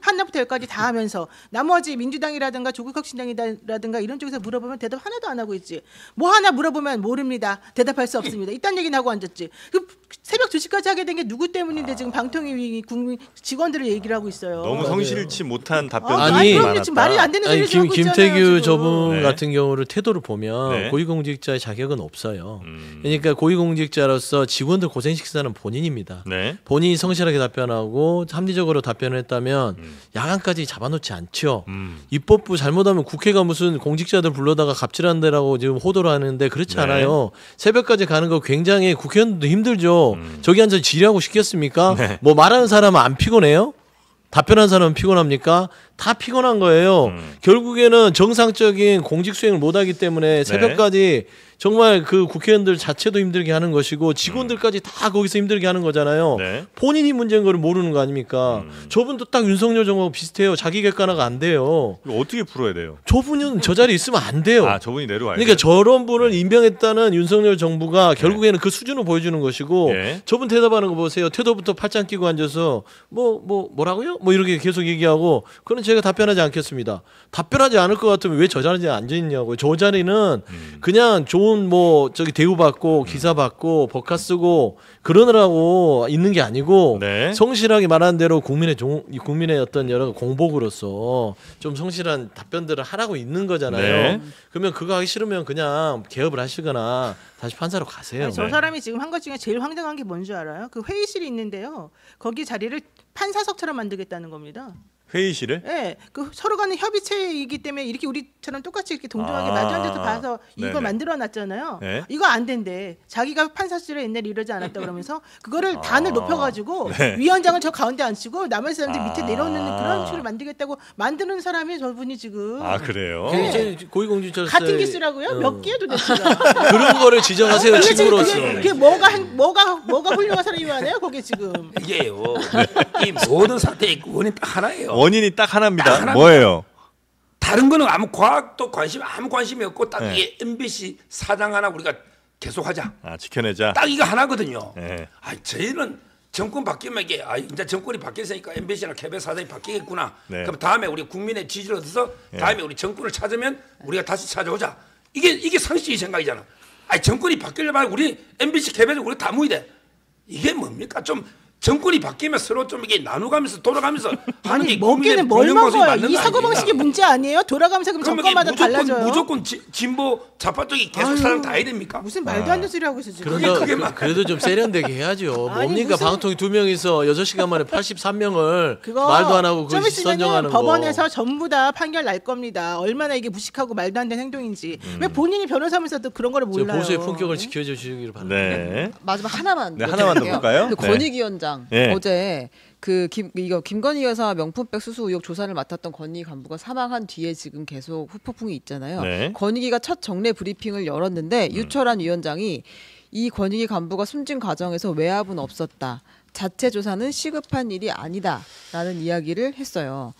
하나부터 열까지 다 하면서 나머지 민주당이라든가 조국혁신당이라든가 이런 쪽에서 물어보면 대답 하나도 안 하고 있지. 뭐 하나 물어보면 모릅니다. 대답할 수 없습니다. 이딴 얘기는 하고 앉았지. 그 새벽 2시까지 하게 된 게 누구 때문인데 지금 방통위 국민 직원들을 얘기를 하고 있어요.
너무 성실치 못한 답변들이
아니,
그럼요.
많았다.
지금 말이 안 되는
아니
소리를 하고 있잖아요.
김태규
지금.
저분
네.
같은 경우를 태도를 보면
네.
고위공직자의 자격은 없어요. 그러니까 고위공직자로서 직원들 고생시키는 본인입니다.
네.
본인이 성실하게 답변하고 합리적으로 답변을 했다면 야간까지 잡아놓지 않죠. 입법부 잘못하면 국회가 무슨 공직자들 불러다가 갑질한 데라고 지금 호도를 하는데 그렇지
네.
않아요. 새벽까지 가는 거 굉장히 국회의원들도 힘들죠. 저기 앉아서 지휘하고 싶겠습니까?
네.
뭐 말하는 사람은 안 피곤해요? 답변한 사람은 피곤합니까? 다 피곤한 거예요. 결국에는 정상적인 공직 수행을 못하기 때문에 새벽까지 정말 그 국회의원들 자체도 힘들게 하는 것이고 직원들까지 다 거기서 힘들게 하는 거잖아요.
네.
본인이 문제인 거를 모르는 거 아닙니까? 저분도 딱 윤석열 정하고 비슷해요. 자기 객관화가 안 돼요.
이거 어떻게 풀어야 돼요?
저분은 저 자리에 있으면 안 돼요.
아, 저분이 내려와야
그러니까
돼요?
저런 분을 임명했다는 윤석열 정부가 결국에는 그 수준을 보여주는 것이고
예.
저분 대답하는 거 보세요. 태도부터 팔짱 끼고 앉아서 뭐라고요? 뭐 이렇게 계속 얘기하고 그건 제가 답변하지 않겠습니다. 답변하지 않을 것 같으면 왜 저 자리에 앉아 있냐고요. 저 자리는 그냥 좋은 저기 대우받고 기사 받고 법카 쓰고 그러느라고 있는 게 아니고
네.
성실하게 말하는 대로 국민의 어떤 여러 공복으로서 좀 성실한 답변들을 하라고 있는 거잖아요.
네.
그러면 그거 하기 싫으면 그냥 개업을 하시거나 다시 판사로 가세요.
아니, 저 사람이 지금 한 것 중에 제일 황당한 게 뭔지 알아요? 그 회의실이 있는데요. 거기 자리를 판사석처럼 만들겠다는 겁니다.
회의실을?
예, 그 서로 간의 협의체이기 때문에 이렇게 우리처럼 똑같이 이렇게 동등하게
아,
말도 안 돼서 봐서
네네.
이거 만들어놨잖아요.
네.
이거 안 된대. 자기가 판사실에 옛날에 이러지 않았다 그러면서 그거를 단을 높여가지고
네.
위원장을 저 가운데 앉히고 나머지 사람들 밑에
아.
내려놓는 그런 식으로 만들겠다고 만드는 사람이 저분이 지금
아, 그래요?
네.
고위공직자
같은 기수라고요? 몇 개의 도대체가?
그런 거를 지정하세요
그게 지금
친구로서.
그게 뭐가 훌륭한 사람이 많아요? 거기 지금.
이게요. 이 모든 사태의 원인 딱 하나예요.
원인이 딱 하나입니다.
딱 하나입니다.
뭐예요?
다른 거는 아무 과학도 아무 관심이 없고 딱
네.
이게 MBC 사장 하나 우리가 계속하자.
아, 지켜내자.
딱 이거 하나거든요.
네.
저희는 정권 바뀌면 이게 이제 정권이 바뀌었으니까 MBC나 KBS 사장이 바뀌겠구나.
네.
그럼 다음에 우리 국민의 지지를 얻어서 다음에 우리 정권을 찾으면 우리가 다시 찾아오자. 이게 상식적인 생각이잖아. 정권이 바뀌려면 우리 MBC, KBS 우리 다 모이대. 이게 뭡니까? 좀 정권이 바뀌면 서로 좀 이게 나누가면서 돌아가면서 하는 게
먹기는 뭘 먹어요? 이 사고방식이 문제 아니에요? 돌아가면서 그럼 정권마다 달라져요.
무조건 진보 좌파 쪽이 계속 사람 다 해야 됩니까?
무슨 말도 안 되는 소리 하고 있어 지금.
그래도 좀 세련되게 해야죠.
아니,
뭡니까
무슨-
방통위 2명이서 6시간 만에 83명을
그거
말도 안 하고
좀
그
있으면은
선정하는 거.
법원에서 전부 다 판결 날 겁니다. 얼마나 이게 무식하고 말도 안 되는 행동인지. 왜 본인이 변호사면서도 그런 거를
저
몰라요?
보수의 품격을 지켜주시기를 바랍니다.
네.
마지막 하나만
네, 하나만 더
여쭤볼게요.
볼까요?
그
네.
권익위원장
네.
어제 김건희 여사 명품백 수수 의혹 조사를 맡았던 권익위 간부가 사망한 뒤에 지금 계속 후폭풍이 있잖아요.
네.
권익위가 첫 정례 브리핑을 열었는데 유철한 위원장이 이 권익위 간부가 숨진 과정에서 외압은 없었다. 자체 조사는 시급한 일이 아니다라는 이야기를 했어요.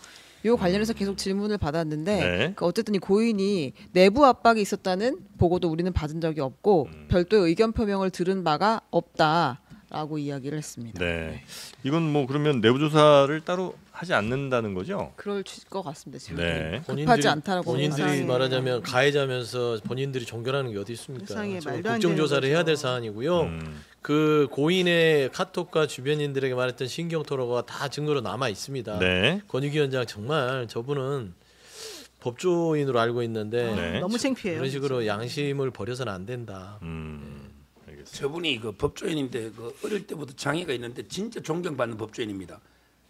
요 관련해서 계속 질문을 받았는데
네.
어쨌든 이 고인이 내부 압박이 있었다는 보고도 우리는 받은 적이 없고 별도의 의견 표명을 들은 바가 없다라고 이야기를 했습니다.
네. 이건 뭐 그러면 내부 조사를 따로 하지 않는다는 거죠?
그럴 것 같습니다. 지금
네.
급하지 않다라고
본인들이
생각해요.
말하자면 가해자면서 본인들이 종결하는 게 어디 있습니까?
세상에,
지금
말도 안
국정조사를
되는
해야 될
거죠.
사안이고요. 그 고인의 카톡과 주변인들에게 말했던 신경토로가 다 증거로 남아 있습니다.
네.
권익위원장 정말 저분은 법조인으로 알고 있는데
네.
너무 창피해요.
그런 식으로 양심을 버려서는 안 된다.
알겠습니다.
저분이 그 법조인인데 그 어릴 때부터 장애가 있는데 진짜 존경받는 법조인입니다.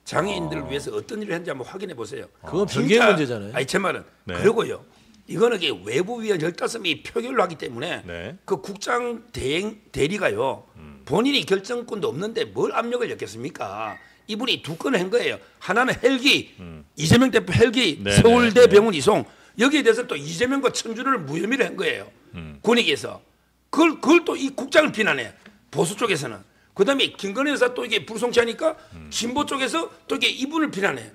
장애인들을 위해서 어떤 일을 했는지 한번 확인해 보세요.
그건 별개의 문제잖아요.
제 말은
네.
그리고요. 이거는 이게 외부위원 15명이 표결로 하기 때문에
네.
그 국장 대리가요. 본인이 결정권도 없는데 뭘 압력을 넣겠습니까? 이분이 두 건을 한 거예요. 하나는 헬기, 이재명 대표 헬기
네,
서울대
네, 네.
병원 이송. 여기에 대해서 또 이재명과 천준을 무혐의를 한 거예요. 권익위에서. 그걸 또 이 국장을 비난해. 보수 쪽에서는. 그다음에 김건희 여사 또 이게 불송치하니까 진보 쪽에서 또 이게 이분을 비난해.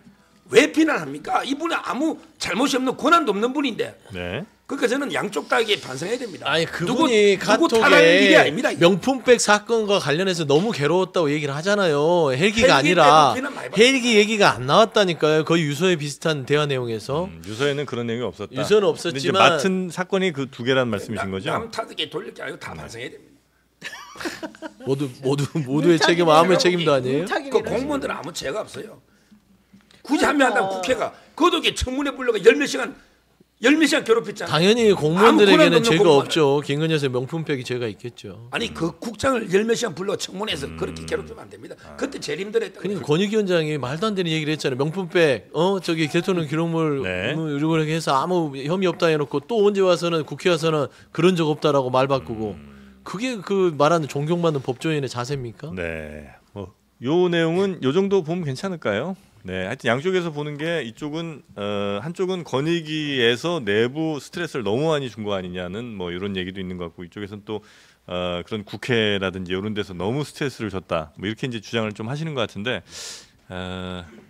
왜 비난합니까? 이분은 아무 잘못이 없는 권한도 없는 분인데.
네.
그러니까 저는 양쪽 다 이게 반성해야 됩니다.
아니 그분이
누구 탓할 일이 아닙니다.
카톡에
이게.
명품백 사건과 관련해서 너무 괴로웠다고 얘기를 하잖아요. 헬기가
헬기
아니라
때문에 비난 많이 받았어요.
헬기 얘기가 안 나왔다니까요. 거의 유서에 비슷한 대화 내용에서
유서에는 그런 내용이 없었다.
유서는
근데 이제
없었지만
맡은 사건이 그 두 개란 말씀이신 거죠?
남 탓하게 돌릴 게 아니고 다 반성해야 됩니다.
모두의 책임 아무의 책임도 아니에요.
그 공무원들은 아무 죄가 없어요. 굳이 하면 한다면 국회가 그것도 이게 청문회 불러가 열몇 시간 괴롭혔잖아요.
당연히
아무
공무원들에게는
권한도 없는
죄가
공무원을.
없죠. 김건희 여사의 명품백이 죄가 있겠죠.
아니 그 국장을 열몇 시간 불러 청문회에서 그렇게 괴롭히면 안 됩니다. 그때 제일 힘들었던
그러니까
거예요.
권익위원장이 말도 안 되는 얘기를 했잖아요. 명품백, 저기 대통령 기록물
네.
이렇게 해서 아무 혐의 없다 해놓고 또 언제 와서는 국회 와서는 그런 적 없다라고 말 바꾸고 그게 그 말하는 존경받는 법조인의 자세입니까?
네. 요 내용은 요 정도 보면 괜찮을까요? 네. 하여튼 양쪽에서 보는 게 이쪽은 한쪽은 권익위에서 내부 스트레스를 너무 많이 준 거 아니냐는 뭐 이런 얘기도 있는 것 같고 이쪽에서는 또 그런 국회라든지 이런 데서 너무 스트레스를 줬다. 뭐 이렇게 이제 주장을 좀 하시는 것 같은데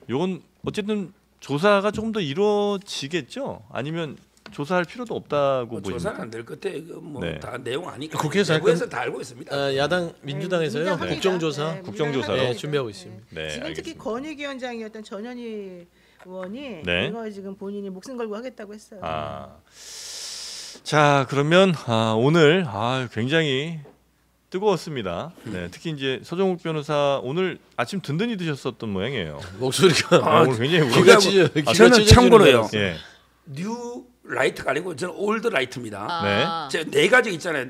요건 어쨌든 조사가 조금 더 이루어지겠죠? 아니면 조사할 필요도 없다고 보십니까?
조사는 안 될 것 같아. 이거 뭐
네.
다 내용 아니까.
국회에서
내부에서 다 알고 있습니다.
야당 민주당에서요.
민주당
국정조사
합의다.
국정조사로?
네, 준비하고 있습니다.
네,
지금 특히
알겠습니다.
권익위원장이었던 전현희 의원이
네.
이거 지금 본인이 목숨 걸고 하겠다고 했어요.
자, 그러면 오늘 굉장히 뜨거웠습니다. 네, 특히 이제 서정욱 변호사 오늘 아침 든든히 드셨었던 모양이에요.
목소리가
오늘 굉장히
귀가
그리고
찢어. 귀가
저는
찢어지는
참고로요.
줄 알았어요.
예.
뉴 라이트가 아니고 저는 올드 라이트입니다.
네.
제가 네 가지 있잖아요.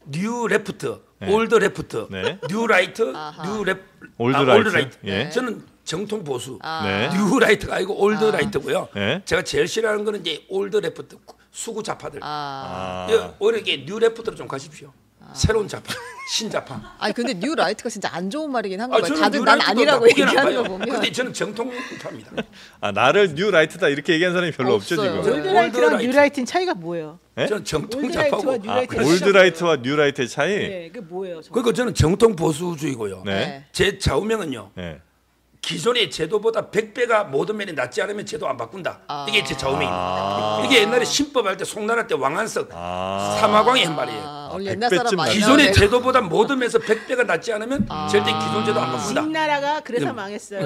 뉴 레프트,
네.
올드 레프트,
네.
뉴 라이트,
아하.
뉴 레프,
올드
올드
라이트.
라이트.
예.
저는 정통 보수.
네.
뉴 라이트가 아니고 올드 라이트고요.
네.
제가 제일 싫어하는 거는 이제 올드 레프트, 수구 좌파들.
아.
오히려 이게 뉴 레프트로 좀 가십시오. 새로운 좌파, 신좌파.
아니 근데 뉴 라이트가 진짜 안 좋은 말이긴 한 거예요.
저는
다들
뉴
난
라이트도
아니라고
나쁘긴 안
얘기하는 거
봐요.
보면.
근데 저는 정통파입니다.
나를 뉴 라이트다 이렇게 얘기하는 사람이 별로 없죠,
없어요.
지금.
올드
올드라이트랑
라이트.
뉴라이트는 차이가 뭐예요?
네?
저는 정통
올드라이트와
좌파고.
뉴라이트가
올드 라이트와 뉴 라이트의 차이?
네, 그게 뭐예요? 정말?
그리고 저는 정통 보수주의고요.
네.
제 좌우명은요.
네.
기존의 제도보다 100배가 모든 면이 낫지 않으면 제도 안 바꾼다. 이게 제 좌우명입니다. 이게 옛날에 신법할 때 송나라 때 왕한석 사마광이 한 말이에요.
오늘 옛날 사람
100배쯤
많이
기존의
나오네요.
제도보다 모든 면에서 100배가 낫지 않으면 절대 기존 제도 안 바꾼다.
진나라가 그래서 망했어요.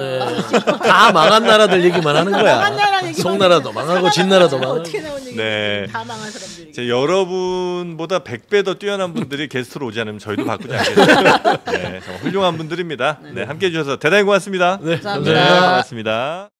다 망한 나라들 얘기만 하는 거야.
망한 나라 얘기만
송나라도 망하고 진나라도 망하고.
어떻게 나온 얘기?
네.
다 망한 사람들이.
이제 여러분보다 100배 더 뛰어난 분들이 게스트로 오지 않으면 저희도 바꾸지 않겠습니다. 네, 정말 훌륭한 분들입니다. 네, 함께해 주셔서 대단히 고맙습니다.
네,
감사합니다.
고맙습니다.